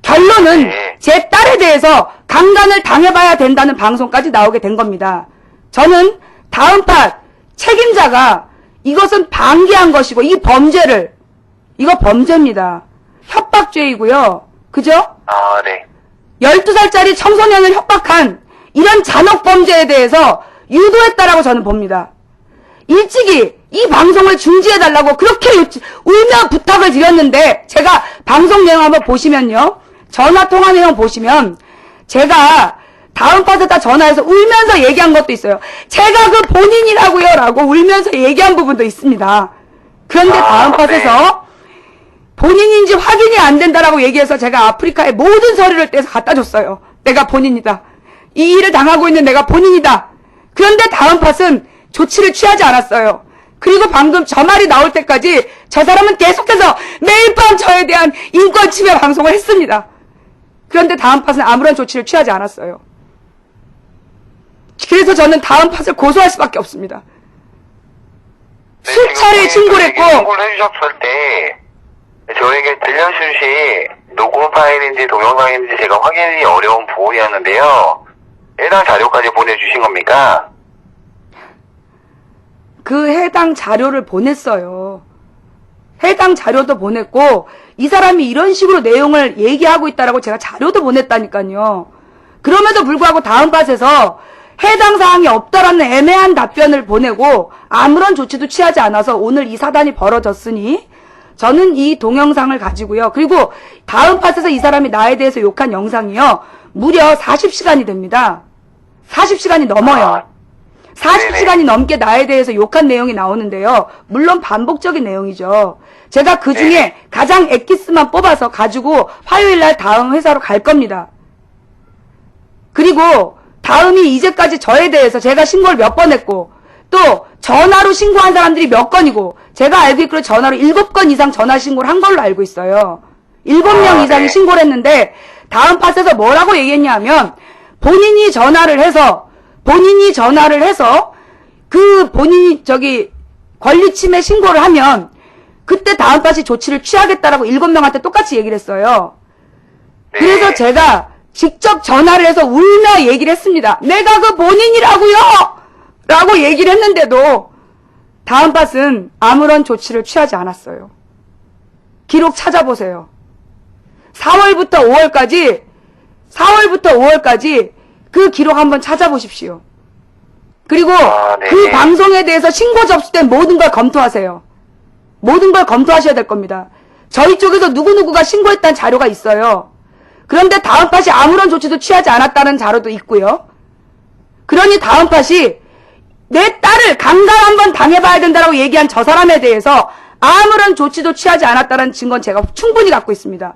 결론은 제 딸에 대해서 강간을 당해봐야 된다는 방송까지 나오게 된 겁니다. 저는 다음 팟 책임자가 이것은 방기한 것이고 이 범죄를 이거 범죄입니다. 협박죄이고요. 그죠? 아, 네. 12살짜리 청소년을 협박한 이런 잔혹 범죄에 대해서 유도했다라고 저는 봅니다. 일찍이 이 방송을 중지해달라고 그렇게 울며 부탁을 드렸는데 제가 방송 내용 한번 보시면요. 전화 통화 내용 보시면 제가 다음 팟에다 전화해서 울면서 얘기한 것도 있어요. 제가 그 본인이라고요 라고 울면서 얘기한 부분도 있습니다. 그런데 다음 팟에서 본인인지 확인이 안 된다라고 얘기해서 제가 아프리카의 모든 서류를 떼서 갖다 줬어요. 내가 본인이다. 이 일을 당하고 있는 내가 본인이다. 그런데 다음 팟은 조치를 취하지 않았어요. 그리고 방금 저 말이 나올 때까지 저 사람은 계속해서 매일 밤 저에 대한 인권 침해 방송을 했습니다. 그런데 다음 팟은 아무런 조치를 취하지 않았어요. 그래서 저는 다음 팟을 고소할 수밖에 없습니다. 네, 수차례 신고를 했고 신고를 해주셨을 때 저에게 들려주신 녹음 파일인지 동영상인지 제가 확인이 어려운 부분이었는데요. 해당 자료까지 보내주신 겁니까? 그 해당 자료를 보냈어요. 해당 자료도 보냈고 이 사람이 이런 식으로 내용을 얘기하고 있다라고 제가 자료도 보냈다니까요. 그럼에도 불구하고 다음 팟에서 해당 사항이 없다라는 애매한 답변을 보내고 아무런 조치도 취하지 않아서 오늘 이 사단이 벌어졌으니 저는 이 동영상을 가지고요. 그리고 다음 팟에서 이 사람이 나에 대해서 욕한 영상이요. 무려 40시간이 됩니다. 40시간이 넘어요. 40시간이 넘게 나에 대해서 욕한 내용이 나오는데요. 물론 반복적인 내용이죠. 제가 그 중에 가장 엑기스만 뽑아서 가지고 화요일날 다음 회사로 갈 겁니다. 그리고 다음이 이제까지 저에 대해서 제가 신고를 몇 번 했고 또 전화로 신고한 사람들이 몇 건이고 제가 알고 있기로 전화로 7건 이상 전화 신고를 한 걸로 알고 있어요. 7명 이상이 신고를 했는데 다음 팟에서 뭐라고 얘기했냐 하면 본인이 전화를 해서 그 본인이 권리 침해 신고를 하면 그때 다음 팟이 조치를 취하겠다라고 7명한테 똑같이 얘기를 했어요. 그래서 제가 직접 전화를 해서 울며 얘기를 했습니다. 내가 그 본인이라고요! 라고 얘기를 했는데도 다음 팟은 아무런 조치를 취하지 않았어요. 기록 찾아보세요. 4월부터 5월까지 그 기록 한번 찾아보십시오. 그리고 그 방송에 대해서 신고 접수된 모든 걸 검토하세요. 모든 걸 검토하셔야 될 겁니다. 저희 쪽에서 누구누구가 신고했다는 자료가 있어요. 그런데 다음 팟이 아무런 조치도 취하지 않았다는 자료도 있고요. 그러니 다음 팟이 내 딸을 강간 한번 당해봐야 된다고 얘기한 저 사람에 대해서 아무런 조치도 취하지 않았다는 증거는 제가 충분히 갖고 있습니다.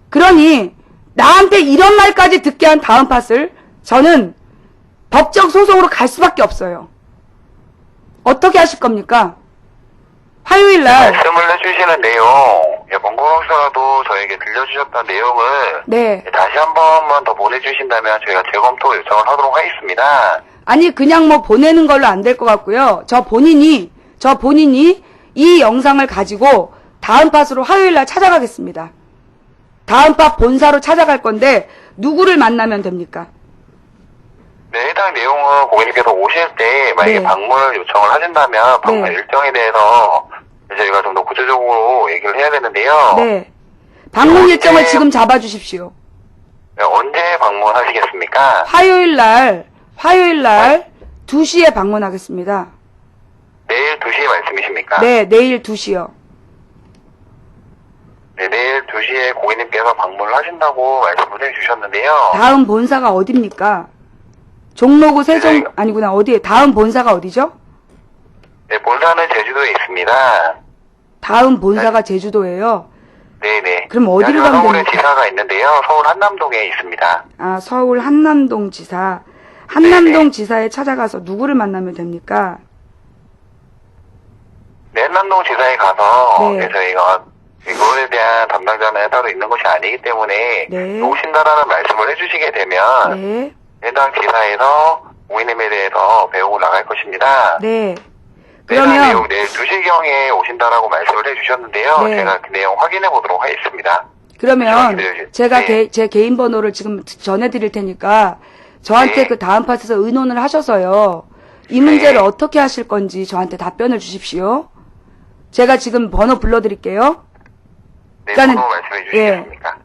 그러니 나한테 이런 말까지 듣게 한 다음 팟을 저는 법적 소송으로 갈 수밖에 없어요. 어떻게 하실 겁니까? 화요일날 말씀을 해주시는 내용, 원고록사도 저에게 들려주셨던 내용을 다시 한 번만 더 보내주신다면 저희가 재검토 요청을 하도록 하겠습니다. 아니 그냥 뭐 보내는 걸로 안 될 것 같고요. 저 본인이 이 영상을 가지고 다음 팟으로 화요일날 찾아가겠습니다. 다음 팟 본사로 찾아갈 건데 누구를 만나면 됩니까? 네, 해당 내용은 고객님께서 오실 때 만약에 방문을 요청을 하신다면 방문 일정에 대해서 저희가 좀 더 구체적으로 얘기를 해야 되는데요. 네. 방문 일정을 지금 잡아주십시오. 네, 언제 방문하시겠습니까? 화요일날 2시에 방문하겠습니다. 내일 2시에 말씀이십니까? 네, 내일 2시요. 네, 내일 2시에 고객님께서 방문을 하신다고 말씀을 해주셨는데요. 다음 본사가 어딥니까? 종로구 아니구나. 어디에? 다음 본사가 어디죠? 네, 본사는 제주도에 있습니다. 다음 본사가 제주도예요? 네네. 그럼 어디로 가면 서울에 됩니까? 지사가 있는데요. 서울 한남동에 있습니다. 아, 서울 한남동 지사. 한남동 지사에 찾아가서 누구를 만나면 됩니까? 네, 한남동 지사에 가서 저희가 이거에 대한 담당자는 따로 있는 것이 아니기 때문에 오신다라는 말씀을 해주시게 되면 해당 지사에서 고객님에 대해서 배우고 나갈 것입니다. 네. 그러면 그러면 내일 2시경에 오신다라고 말씀을 해주셨는데요. 제가 그 내용 확인해 보도록 하겠습니다. 그러면 제가 제 개인 번호를 지금 전해드릴 테니까 저한테 그 다음 팟에서 의논을 하셔서요. 이 문제를 어떻게 하실 건지 저한테 답변을 주십시오. 제가 지금 번호 불러드릴게요. 네, 번호 말씀해 주시겠습니까?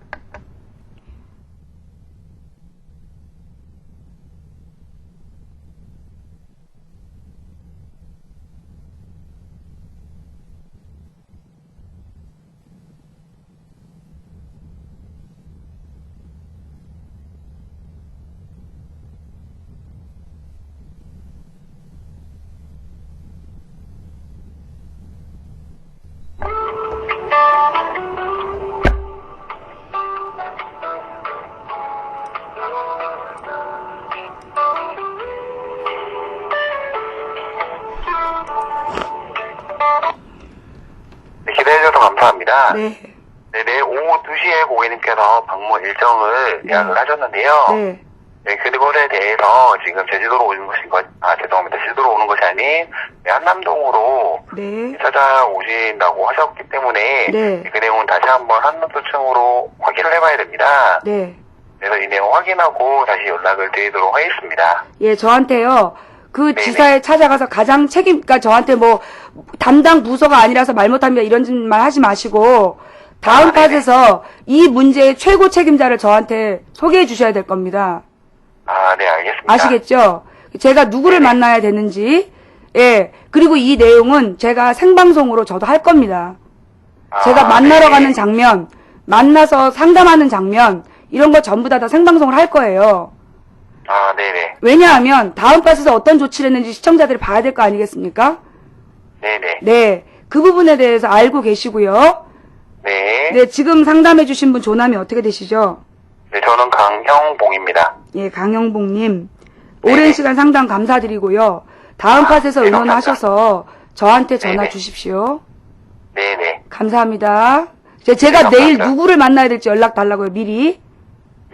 네, 기다려주셔서 감사합니다. 네. 네, 내일 오후 2시에 고객님께서 방문 일정을 예약을 하셨는데요. 네, 그거에 대해서 지금 제주도로 오는 것인 죄송합니다. 제주도로 오는 것이 아닌 한남동으로 찾아오신다고 하셨기 때문에 그 내용은 다시 한번 한남도청으로 확인을 해봐야 됩니다. 네. 그래서 이 내용 확인하고 다시 연락을 드리도록 하겠습니다. 예, 저한테요. 그 지사에 찾아가서 가장 그러니까 저한테 뭐 담당 부서가 아니라서 말 못합니다 이런 말 하지 마시고 다음 팟에서 이 문제의 최고 책임자를 저한테 소개해 주셔야 될 겁니다. 아, 네, 알겠습니다. 아시겠죠? 제가 누구를 만나야 되는지, 그리고 이 내용은 제가 생방송으로 저도 할 겁니다. 제가 만나러 네. 가는 장면, 만나서 상담하는 장면, 이런 거 전부 다 생방송을 할 거예요. 아, 네네. 왜냐하면 다음 팟에서 어떤 조치를 했는지 시청자들이 봐야 될 거 아니겠습니까? 네네. 네. 그 부분에 대해서 알고 계시고요. 네. 네, 지금 상담해 주신 분 조남이 어떻게 되시죠? 네, 저는 강형봉입니다. 예, 강영봉님. 네. 오랜 시간 상담 감사드리고요. 다음 팟에서 네, 의논하셔서 저한테 전화 네네. 주십시오. 네네. 감사합니다. 제가 네, 내일 감사합니다. 누구를 만나야 될지 연락 달라고요, 미리.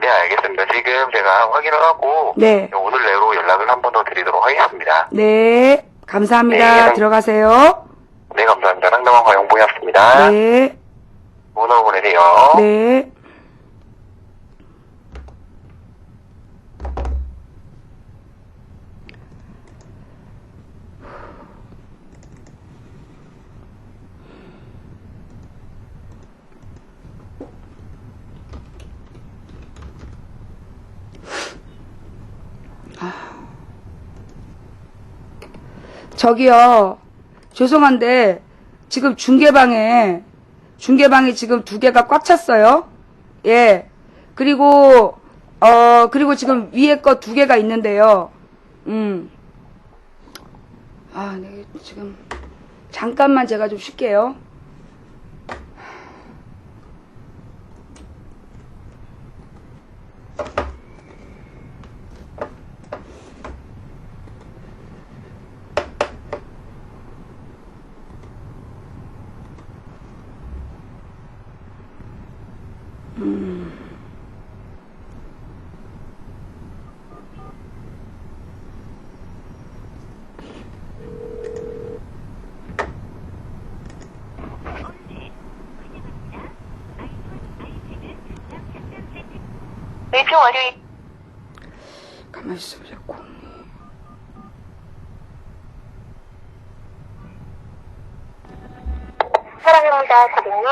네, 알겠습니다. 지금 제가 확인을 하고 네. 오늘 내로 연락을 한 번 더 드리도록 하겠습니다. 네, 감사합니다. 네. 들어가세요. 네, 감사합니다. 상담원 강영봉이었습니다. 네, 오늘 보내세요. 네. 저기요, 죄송한데, 지금 중계방에 지금 2개가 꽉 찼어요. 예. 그리고 지금 위에 거 2개가 있는데요. 네, 지금, 잠깐만 제가 좀 쉴게요. 매주 월요일 가만히 있어보자. 사랑합니다, 고객님.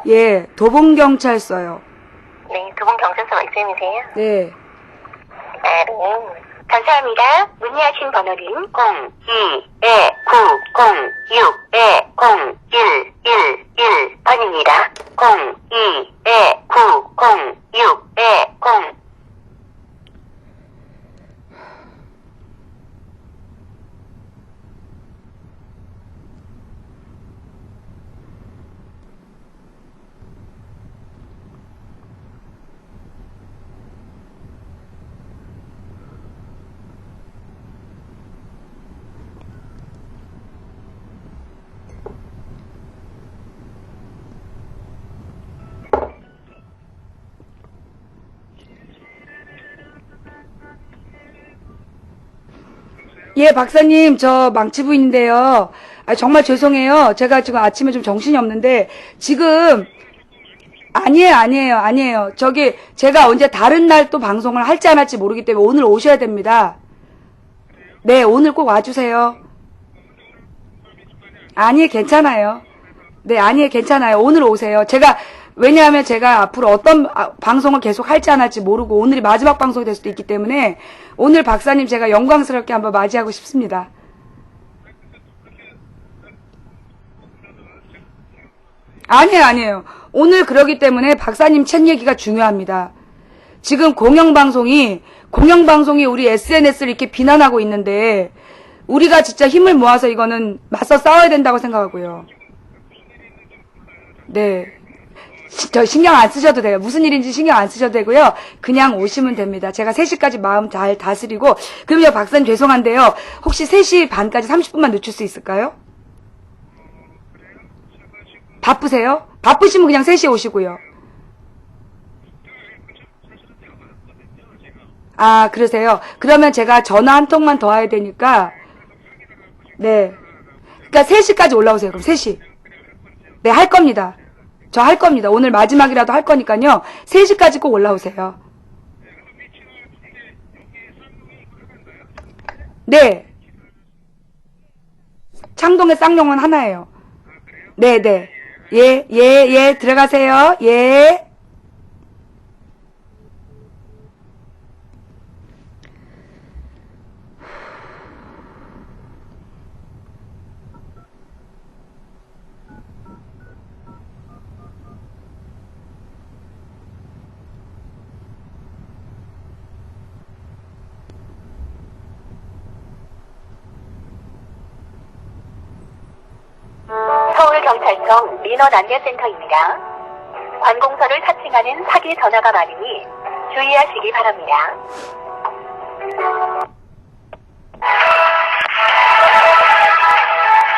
예, 도봉경찰서요. 네, 두 분 경찰서 말씀이세요? 네. 네. 감사합니다. 문의하신 번호는 02-906-0111번입니다. 02-906-0110. 예, 박사님, 저 망치부인데요. 정말 죄송해요. 제가 지금 아침에 좀 정신이 없는데, 지금, 아니에요. 저기, 제가 언제 다른 날 또 방송을 할지 안 할지 모르기 때문에 오늘 오셔야 됩니다. 네, 오늘 꼭 와주세요. 괜찮아요. 네, 괜찮아요. 오늘 오세요. 왜냐하면 제가 앞으로 어떤 방송을 계속 할지 안 할지 모르고 오늘이 마지막 방송이 될 수도 있기 때문에 오늘 박사님 제가 영광스럽게 한번 맞이하고 싶습니다. 아니에요. 오늘 그러기 때문에 박사님 챗 얘기가 중요합니다. 지금 공영방송이 우리 SNS를 이렇게 비난하고 있는데 우리가 진짜 힘을 모아서 이거는 맞서 싸워야 된다고 생각하고요. 네. 저 신경 안 쓰셔도 돼요. 무슨 일인지 신경 안 쓰셔도 되고요. 그냥 오시면 됩니다. 제가 3시까지 마음 잘 다스리고. 그럼요, 박사님 죄송한데요. 혹시 3시 반까지 30분만 늦출 수 있을까요? 바쁘세요? 바쁘시면 그냥 3시에 오시고요. 아, 그러세요? 그러면 제가 전화 한 통만 더 해야 되니까. 네. 그러니까 3시까지 올라오세요. 그럼 3시. 네, 할 겁니다. 저 할 겁니다. 오늘 마지막이라도 할 거니까요. 3시까지 꼭 올라오세요. 네. 창동의 쌍용은 하나예요. 네네. 예. 들어가세요. 예. 달성 민원안내센터입니다. 관공서를 사칭하는 사기 전화가 많으니 주의하시기 바랍니다.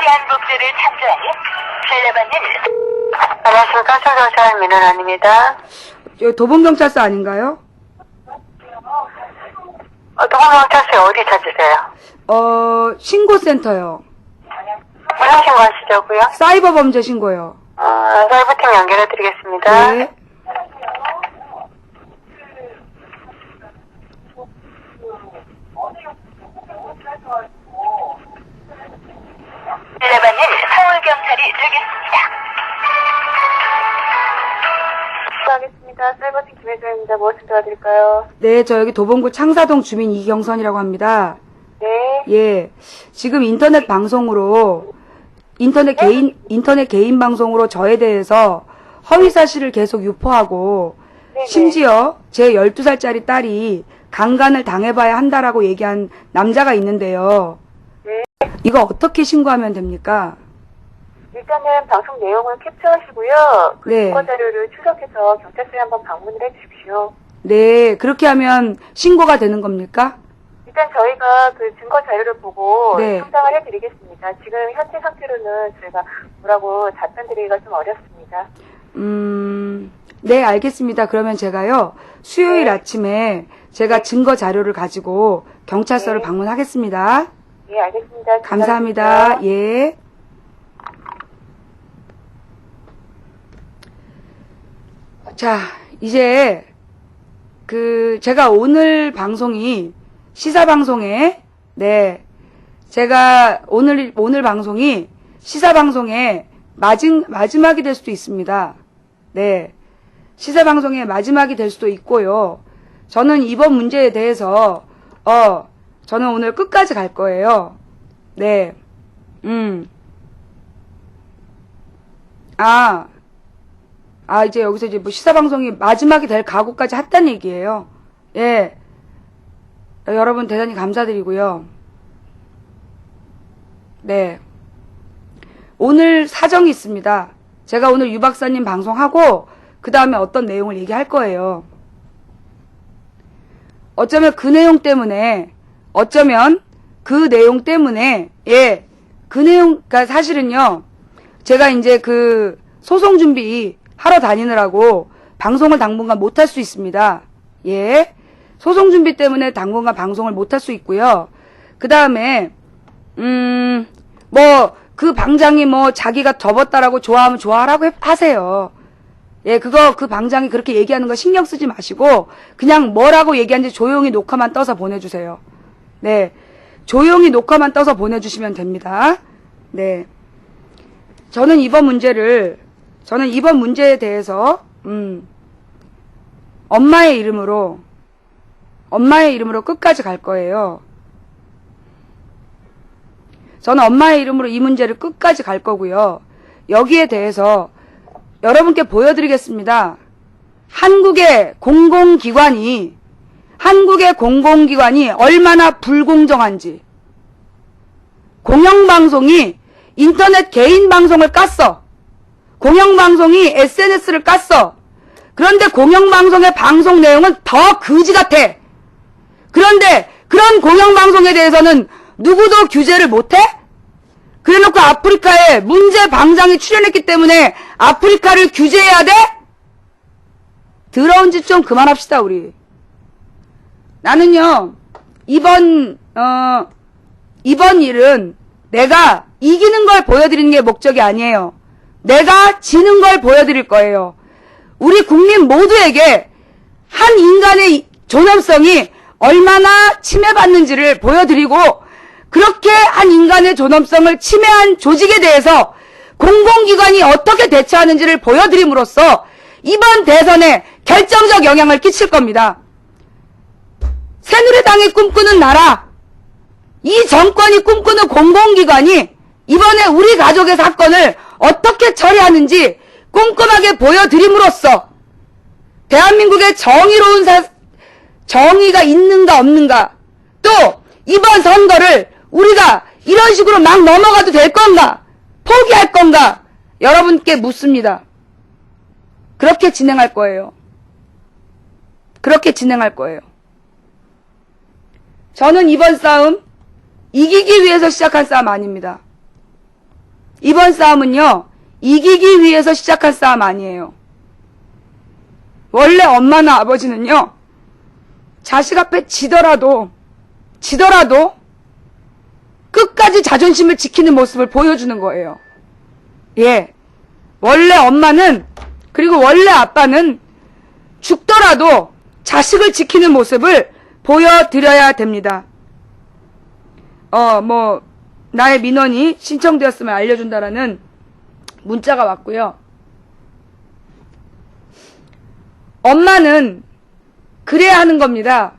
시한복제를 참조하는 전례받는 안녕하십니까. 서울경찰 민원안입니다. 여기 도봉경찰서 아닌가요? 도봉경찰서 어디 찾으세요? 신고센터요. 무슨 신고하시려고요? 사이버 범죄 신고요. 사이버팀 연결해드리겠습니다. 네. 전례받는 서울경찰이 되겠습니다. 수고하겠습니다. 사이버팀 김혜정입니다. 무엇을 도와드릴까요? 네, 저 여기 도봉구 창사동 주민 이경선이라고 합니다. 네. 예. 지금 인터넷 방송으로, 인터넷 개인 방송으로 저에 대해서 허위 사실을 계속 유포하고, 네네. 심지어 제 12살짜리 딸이 강간을 당해봐야 한다라고 얘기한 남자가 있는데요. 네. 이거 어떻게 신고하면 됩니까? 일단은 방송 내용을 캡처하시고요. 그 네. 증거 자료를 추적해서 경찰서에 한번 방문을 해주십시오. 네, 그렇게 하면 신고가 되는 겁니까? 일단 저희가 그 증거 자료를 보고 네. 상담을 해드리겠습니다. 지금 현재 상태로는 저희가 뭐라고 답변드리기가 좀 어렵습니다. 네, 알겠습니다. 그러면 제가요, 수요일 아침에 제가 증거 자료를 가지고 경찰서를 네. 방문하겠습니다. 예, 알겠습니다. 감사합니다. 예. 자, 이제, 제가 오늘 방송이, 시사방송에, 네, 제가 오늘 방송이 시사방송의 마지막이 될 수도 있습니다. 네. 시사방송의 마지막이 될 수도 있고요. 저는 이번 문제에 대해서, 저는 오늘 끝까지 갈 거예요. 네. 이제 여기서 이제 뭐 시사방송이 마지막이 될 각오까지 했단 얘기예요. 예. 여러분 대단히 감사드리고요. 네. 오늘 사정이 있습니다. 제가 오늘 유 박사님 방송하고, 그 다음에 어떤 내용을 얘기할 거예요. 어쩌면 그 내용 때문에, 예. 그러니까 사실은요, 제가 이제 소송 준비 하러 다니느라고 방송을 당분간 못할 수 있습니다. 예. 소송 준비 때문에 당분간 방송을 못할 수 있고요. 그 다음에, 그 방장이 자기가 접었다라고 좋아하면 좋아하라고 하세요. 예, 그 방장이 그렇게 얘기하는 거 신경 쓰지 마시고, 그냥 뭐라고 얘기하는지 조용히 녹화만 떠서 보내주세요. 네. 조용히 녹화만 떠서 보내주시면 됩니다. 네. 저는 이번 문제에 대해서, 엄마의 이름으로 끝까지 갈 거예요. 저는 엄마의 이름으로 이 문제를 끝까지 갈 거고요. 여기에 대해서 여러분께 보여드리겠습니다. 한국의 공공기관이 얼마나 불공정한지. 공영방송이 인터넷 개인 방송을 깠어. 공영방송이 SNS를 깠어. 그런데 공영방송의 방송 내용은 더 거지 같아. 그런데 그런 공영방송에 대해서는 누구도 규제를 못해? 그래놓고 아프리카에 문제 방장이 출연했기 때문에 아프리카를 규제해야 돼? 더러운 짓 좀 그만합시다, 우리. 나는요, 이번 일은 내가 이기는 걸 보여드리는 게 목적이 아니에요. 내가 지는 걸 보여드릴 거예요. 우리 국민 모두에게 한 인간의 존엄성이 얼마나 침해받는지를 보여드리고, 그렇게 한 인간의 존엄성을 침해한 조직에 대해서 공공기관이 어떻게 대처하는지를 보여드림으로써 이번 대선에 결정적 영향을 끼칠 겁니다. 새누리당이 꿈꾸는 나라, 이 정권이 꿈꾸는 공공기관이 이번에 우리 가족의 사건을 어떻게 처리하는지 꼼꼼하게 보여드림으로써 대한민국의 정의가 있는가 없는가, 또 이번 선거를 우리가 이런 식으로 막 넘어가도 될 건가, 포기할 건가, 여러분께 묻습니다. 그렇게 진행할 거예요. 그렇게 진행할 거예요. 저는 이번 싸움 이기기 위해서 시작한 싸움 아닙니다. 이번 싸움은요, 이기기 위해서 시작한 싸움 아니에요. 원래 엄마나 아버지는요, 자식 앞에 지더라도 끝까지 자존심을 지키는 모습을 보여주는 거예요. 예. 원래 엄마는, 그리고 원래 아빠는 죽더라도 자식을 지키는 모습을 보여드려야 됩니다. 나의 민원이 신청되었으면 알려준다라는 문자가 왔고요. 엄마는 그래야 하는 겁니다.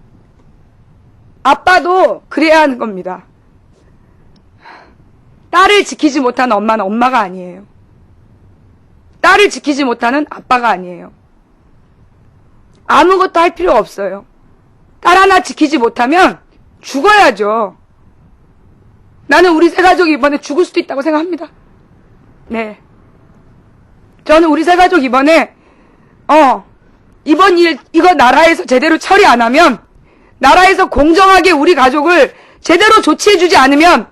아빠도 그래야 하는 겁니다. 딸을 지키지 못하는 엄마는 엄마가 아니에요. 딸을 지키지 못하는 아빠가 아니에요. 아무것도 할 필요 없어요. 딸 하나 지키지 못하면 죽어야죠. 나는 우리 세 가족이 이번에 죽을 수도 있다고 생각합니다. 네. 저는 우리 세 가족 이번에, 이번 일, 이거 나라에서 제대로 처리 안 하면, 나라에서 공정하게 우리 가족을 제대로 조치해주지 않으면,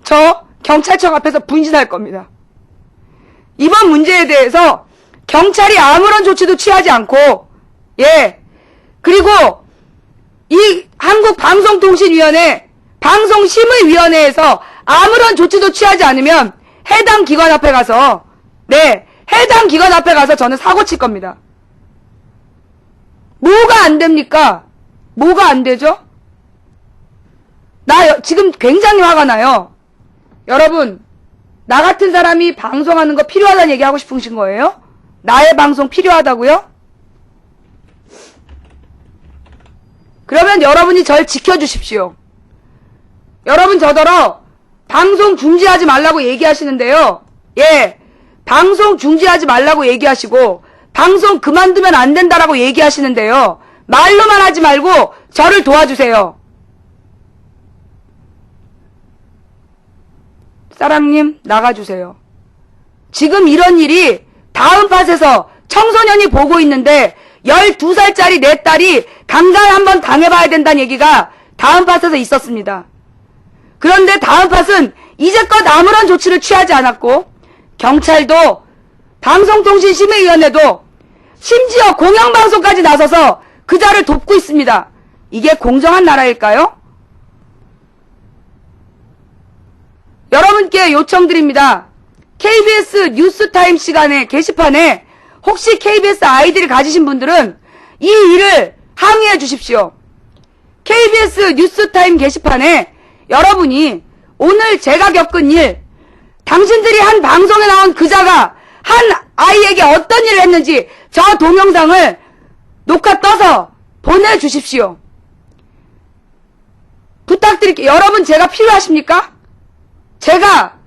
저 경찰청 앞에서 분신할 겁니다. 이번 문제에 대해서 경찰이 아무런 조치도 취하지 않고, 예. 그리고 이 한국방송통신위원회, 방송심의위원회에서 아무런 조치도 취하지 않으면 해당 기관 앞에 가서, 네, 해당 기관 앞에 가서 저는 사고 칠 겁니다. 뭐가 안 됩니까? 뭐가 안 되죠? 지금 굉장히 화가 나요. 여러분, 나 같은 사람이 방송하는 거 필요하다는 얘기 하고 싶으신 거예요? 나의 방송 필요하다고요? 그러면 여러분이 절 지켜주십시오. 여러분 저더러 방송 중지하지 말라고 얘기하시는데요. 예, 방송 중지하지 말라고 얘기하시고 방송 그만두면 안 된다라고 얘기하시는데요. 말로만 하지 말고 저를 도와주세요. 사랑님 나가주세요. 지금 이런 일이 다음 팟에서 청소년이 보고 있는데 12살짜리 내 딸이 강간 한번 당해봐야 된다는 얘기가 다음 팟에서 있었습니다. 그런데 다음 팟은 이제껏 아무런 조치를 취하지 않았고 경찰도 방송통신심의위원회도 심지어 공영방송까지 나서서 그자를 돕고 있습니다. 이게 공정한 나라일까요? 여러분께 요청드립니다. KBS 뉴스타임 시간에 게시판에 혹시 KBS 아이디를 가지신 분들은 이 일을 항의해 주십시오. KBS 뉴스타임 게시판에 여러분이 오늘 제가 겪은 일, 당신들이 한 방송에 나온 그자가 한 아이에게 어떤 일을 했는지 저 동영상을 녹화 떠서 보내주십시오. 부탁드릴게요. 여러분 제가 필요하십니까? 제가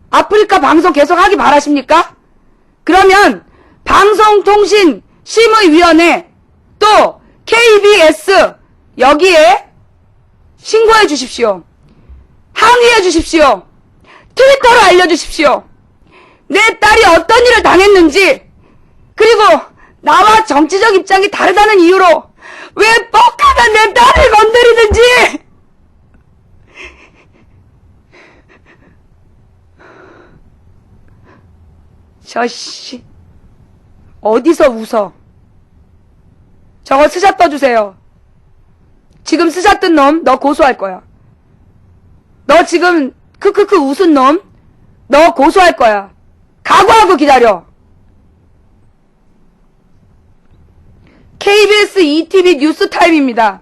아프리카 방송 계속 하기 바라십니까? 그러면 방송통신심의위원회 또 KBS 여기에 신고해 주십시오. 항의해 주십시오. 트위터로 알려주십시오. 내 딸이 어떤 일을 당했는지, 그리고 나와 정치적 입장이 다르다는 이유로 왜 뻑하다 내 딸을 건드리는지. 저씨 어디서 웃어? 저거 스샷 떠주세요. 지금 스샷 뜬 놈 너 고소할 거야. 너 지금 크크크 웃은 놈 너 고소할 거야. 각오하고 기다려. KBS ETV 뉴스타임입니다.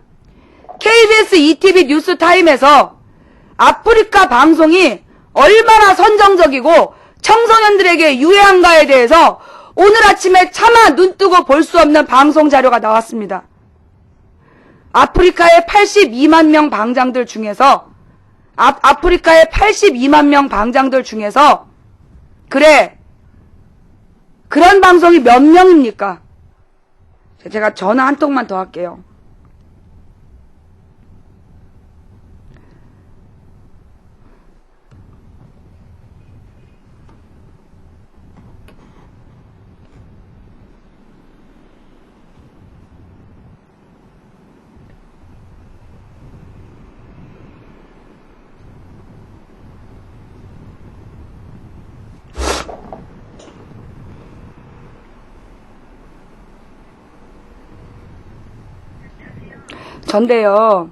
KBS ETV 뉴스타임에서 아프리카 방송이 얼마나 선정적이고 청소년들에게 유해한가에 대해서 오늘 아침에 차마 눈뜨고 볼 수 없는 방송 자료가 나왔습니다. 아프리카의 82만 명 방장들 중에서 아프리카의 82만 명 방장들 중에서 그래 그런 방송이 몇 명입니까? 제가 전화 한 통만 더 할게요. 전데요.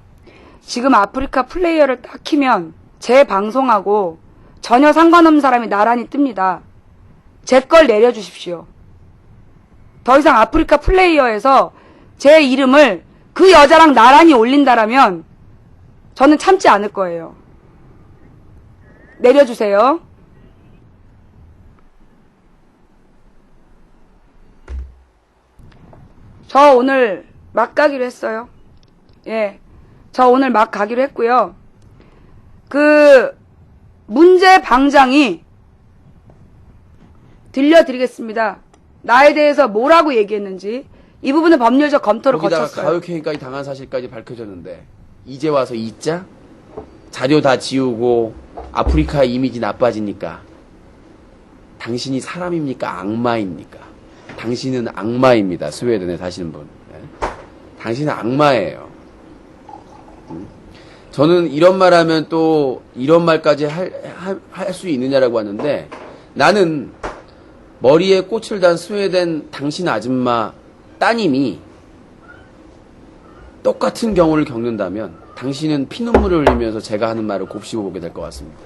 지금 아프리카 플레이어를 딱 키면 제 방송하고 전혀 상관없는 사람이 나란히 뜹니다. 제 걸 내려주십시오. 더 이상 아프리카 플레이어에서 제 이름을 그 여자랑 나란히 올린다라면 저는 참지 않을 거예요. 내려주세요. 저 오늘 막 가기로 했어요. 예. 저 오늘 막 가기로 했고요. 그 문제 방장이 들려드리겠습니다. 나에 대해서 뭐라고 얘기했는지 이 부분은 법률적 검토를 거기다가 거쳤어요. 가혹행위까지 당한 사실까지 밝혀졌는데 이제 와서 잊자? 자료 다 지우고 아프리카 이미지 나빠지니까 당신이 사람입니까? 악마입니까? 당신은 악마입니다. 스웨덴에 사시는 분. 당신은 악마예요. 저는 이런 말 하면 또 이런 말까지 할 수 있느냐라고 하는데 나는 머리에 꽃을 단 스웨덴 당신 아줌마 따님이 똑같은 경우를 겪는다면 당신은 피눈물을 흘리면서 제가 하는 말을 곱씹어 보게 될 것 같습니다.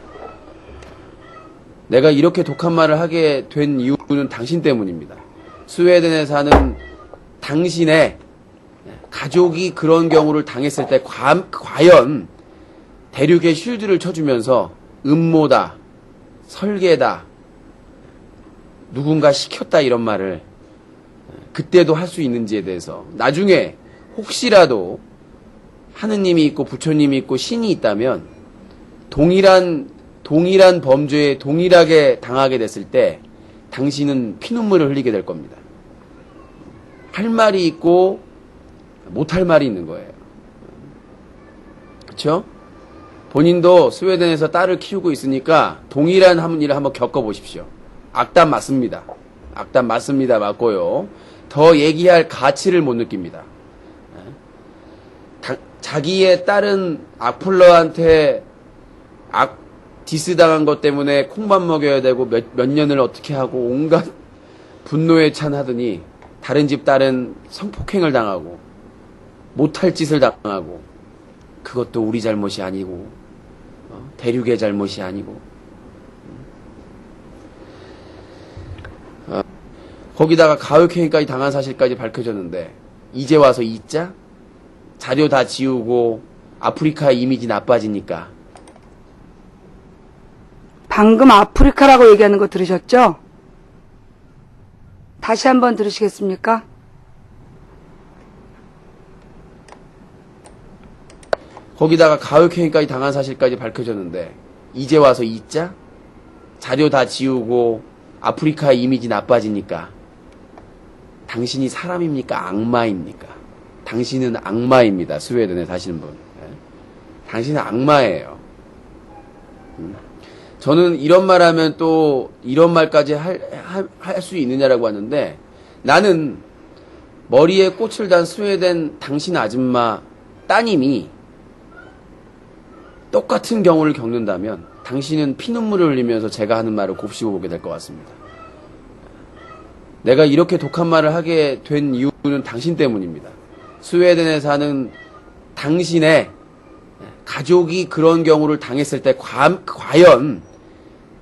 내가 이렇게 독한 말을 하게 된 이유는 당신 때문입니다. 스웨덴에 사는 당신의 가족이 그런 경우를 당했을 때 과연 대륙에 쉴드를 쳐주면서 음모다, 설계다, 누군가 시켰다 이런 말을 그때도 할 수 있는지에 대해서 나중에 혹시라도 하느님이 있고 부처님이 있고 신이 있다면 동일한 범죄에 동일하게 당하게 됐을 때 당신은 피눈물을 흘리게 될 겁니다. 할 말이 있고 못할 말이 있는 거예요. 그렇죠? 본인도 스웨덴에서 딸을 키우고 있으니까 동일한 일을 한번 겪어보십시오. 악담 맞습니다. 악담 맞습니다. 맞고요. 더 얘기할 가치를 못 느낍니다. 자기의 딸은 악플러한테 디스당한 것 때문에 콩밥 먹여야 되고 몇 년을 어떻게 하고 온갖 분노에 찬 하더니 다른 집 딸은 성폭행을 당하고 못할 짓을 당하고 그것도 우리 잘못이 아니고 대륙의 잘못이 아니고 거기다가 가혹행위까지 당한 사실까지 밝혀졌는데 이제 와서 잊자? 자료 다 지우고 아프리카 이미지 나빠지니까. 방금 아프리카라고 얘기하는 거 들으셨죠? 다시 한번 들으시겠습니까? 거기다가 가혹행위까지 당한 사실까지 밝혀졌는데 이제 와서 잊자? 자료 다 지우고 아프리카 이미지 나빠지니까. 당신이 사람입니까? 악마입니까? 당신은 악마입니다. 스웨덴에 사시는 분. 당신은 악마예요. 저는 이런 말 하면 또 이런 말까지 할 수 있느냐라고 하는데 나는 머리에 꽃을 단 스웨덴 당신 아줌마 따님이 똑같은 경우를 겪는다면 당신은 피눈물을 흘리면서 제가 하는 말을 곱씹어 보게 될 것 같습니다. 내가 이렇게 독한 말을 하게 된 이유는 당신 때문입니다. 스웨덴에 사는 당신의 가족이 그런 경우를 당했을 때 과연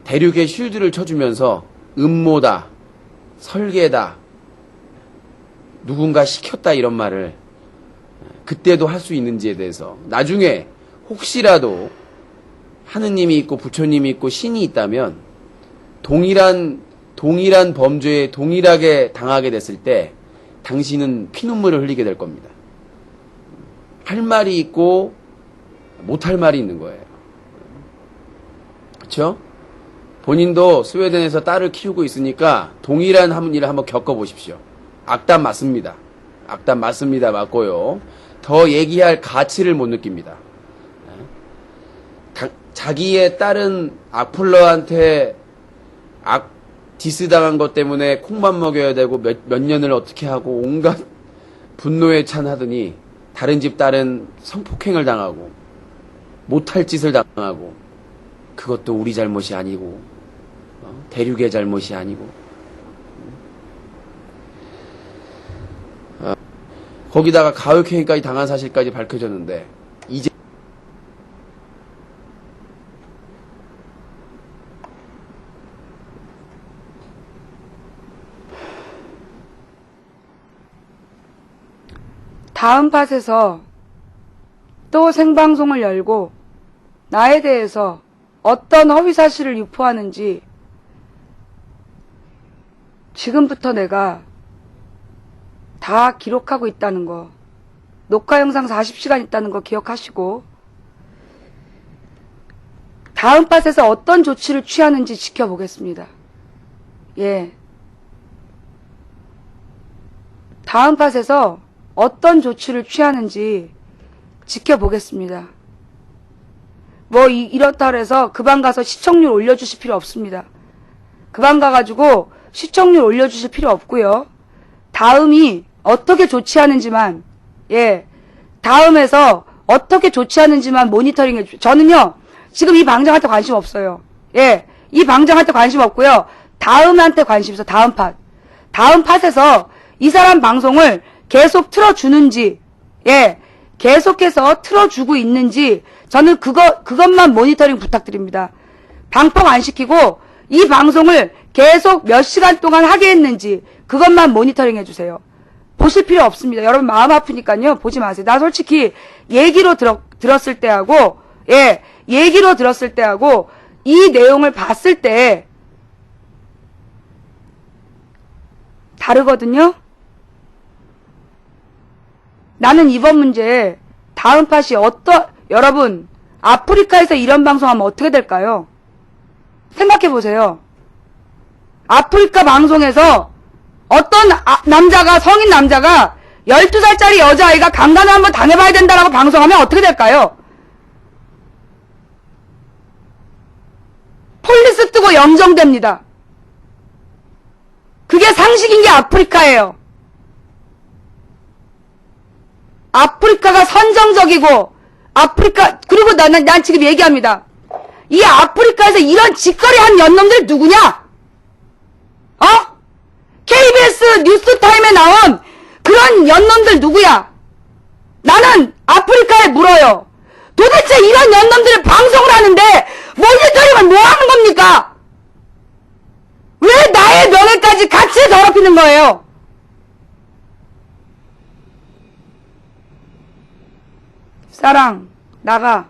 대륙에 쉴드를 쳐주면서 음모다, 설계다, 누군가 시켰다 이런 말을 그때도 할 수 있는지에 대해서 나중에 혹시라도 하느님이 있고 부처님이 있고 신이 있다면 동일한 범죄에 동일하게 당하게 됐을 때 당신은 피눈물을 흘리게 될 겁니다. 할 말이 있고 못할 말이 있는 거예요. 그렇죠? 본인도 스웨덴에서 딸을 키우고 있으니까 동일한 일을 한번 겪어보십시오. 악담 맞습니다. 악담 맞습니다. 맞고요. 더 얘기할 가치를 못 느낍니다. 자기의 딸은 악플러한테 디스당한 것 때문에 콩밥 먹여야 되고 몇 년을 어떻게 하고 온갖 분노에 찬 하더니 다른 집 딸은 성폭행을 당하고 못할 짓을 당하고 그것도 우리 잘못이 아니고 대륙의 잘못이 아니고 거기다가 가혹행위까지 당한 사실까지 밝혀졌는데 이제 다음 팟에서 또 생방송을 열고 나에 대해서 어떤 허위사실을 유포하는지 지금부터 내가 다 기록하고 있다는 거, 녹화 영상 40시간 있다는 거 기억하시고 다음 팟에서 어떤 조치를 취하는지 지켜보겠습니다. 예. 다음 팟에서 어떤 조치를 취하는지 지켜보겠습니다. 뭐 이렇다 그래서 그 방 가서 시청률 올려주실 필요 없습니다. 그 방 가가지고 시청률 올려주실 필요 없고요. 다음이 어떻게 조치하는지만, 예, 다음에서 어떻게 조치하는지만 모니터링 해주세요. 저는요, 지금 이 방장한테 관심 없어요. 예, 이 방장한테 관심 없고요. 다음한테 관심 있어, 다음 팟. 다음 팟에서 이 사람 방송을 계속 틀어주는지, 예, 계속해서 틀어주고 있는지, 저는 그것만 모니터링 부탁드립니다. 방폭 안 시키고, 이 방송을 계속 몇 시간 동안 하게 했는지, 그것만 모니터링 해주세요. 보실 필요 없습니다. 여러분 마음 아프니까요, 보지 마세요. 나 솔직히 얘기로 들었을 때하고, 예, 얘기로 들었을 때하고, 이 내용을 봤을 때, 다르거든요? 나는 이번 문제, 다음 팟이 여러분, 아프리카에서 이런 방송하면 어떻게 될까요? 생각해보세요. 아프리카 방송에서 어떤 남자가, 성인 남자가 12살짜리 여자아이가 강간을 한번 당해봐야 된다라고 방송하면 어떻게 될까요? 폴리스 뜨고 영정됩니다. 그게 상식인 게 아프리카예요. 아프리카가 선정적이고, 그리고 난 지금 얘기합니다. 이 아프리카에서 이런 짓거리 한 연놈들 누구냐? KBS 뉴스타임에 나온 그런 연놈들 누구야? 나는 아프리카에 물어요. 도대체 이런 연놈들이 방송을 하는데 모니터링을 뭐 하는 겁니까? 왜 나의 명예까지 같이 더럽히는 거예요? 사랑, 나가.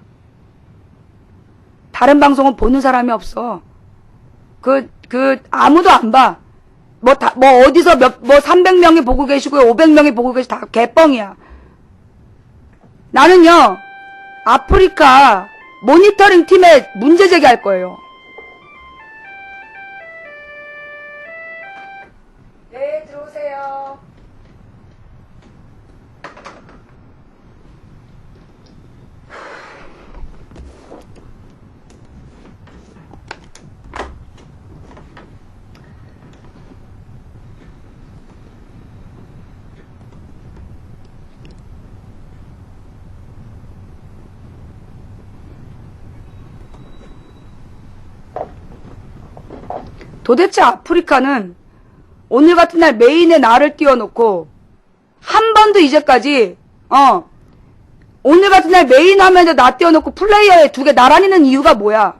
다른 방송은 보는 사람이 없어. 아무도 안 봐. 어디서 300명이 보고 계시고요, 500명이 보고 계시고, 다 개뻥이야. 나는요, 아프리카 모니터링 팀에 문제 제기할 거예요. 네, 들어오세요. 도대체 아프리카는 오늘 같은 날 메인에 나를 띄워놓고 한 번도 이제까지 오늘 같은 날 메인 화면에 나 띄워놓고 플레이어에 두 개 나란히는 이유가 뭐야?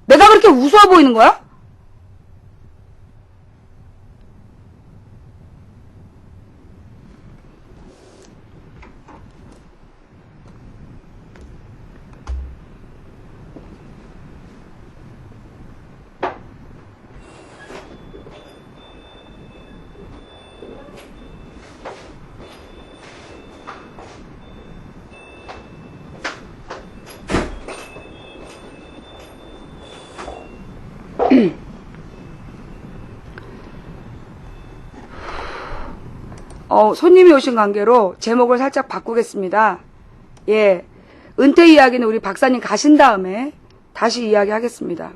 내가 그렇게 우스워 보이는 거야? 손님이 오신 관계로 제목을 살짝 바꾸겠습니다. 예. 은퇴 이야기는 우리 박사님 가신 다음에 다시 이야기하겠습니다.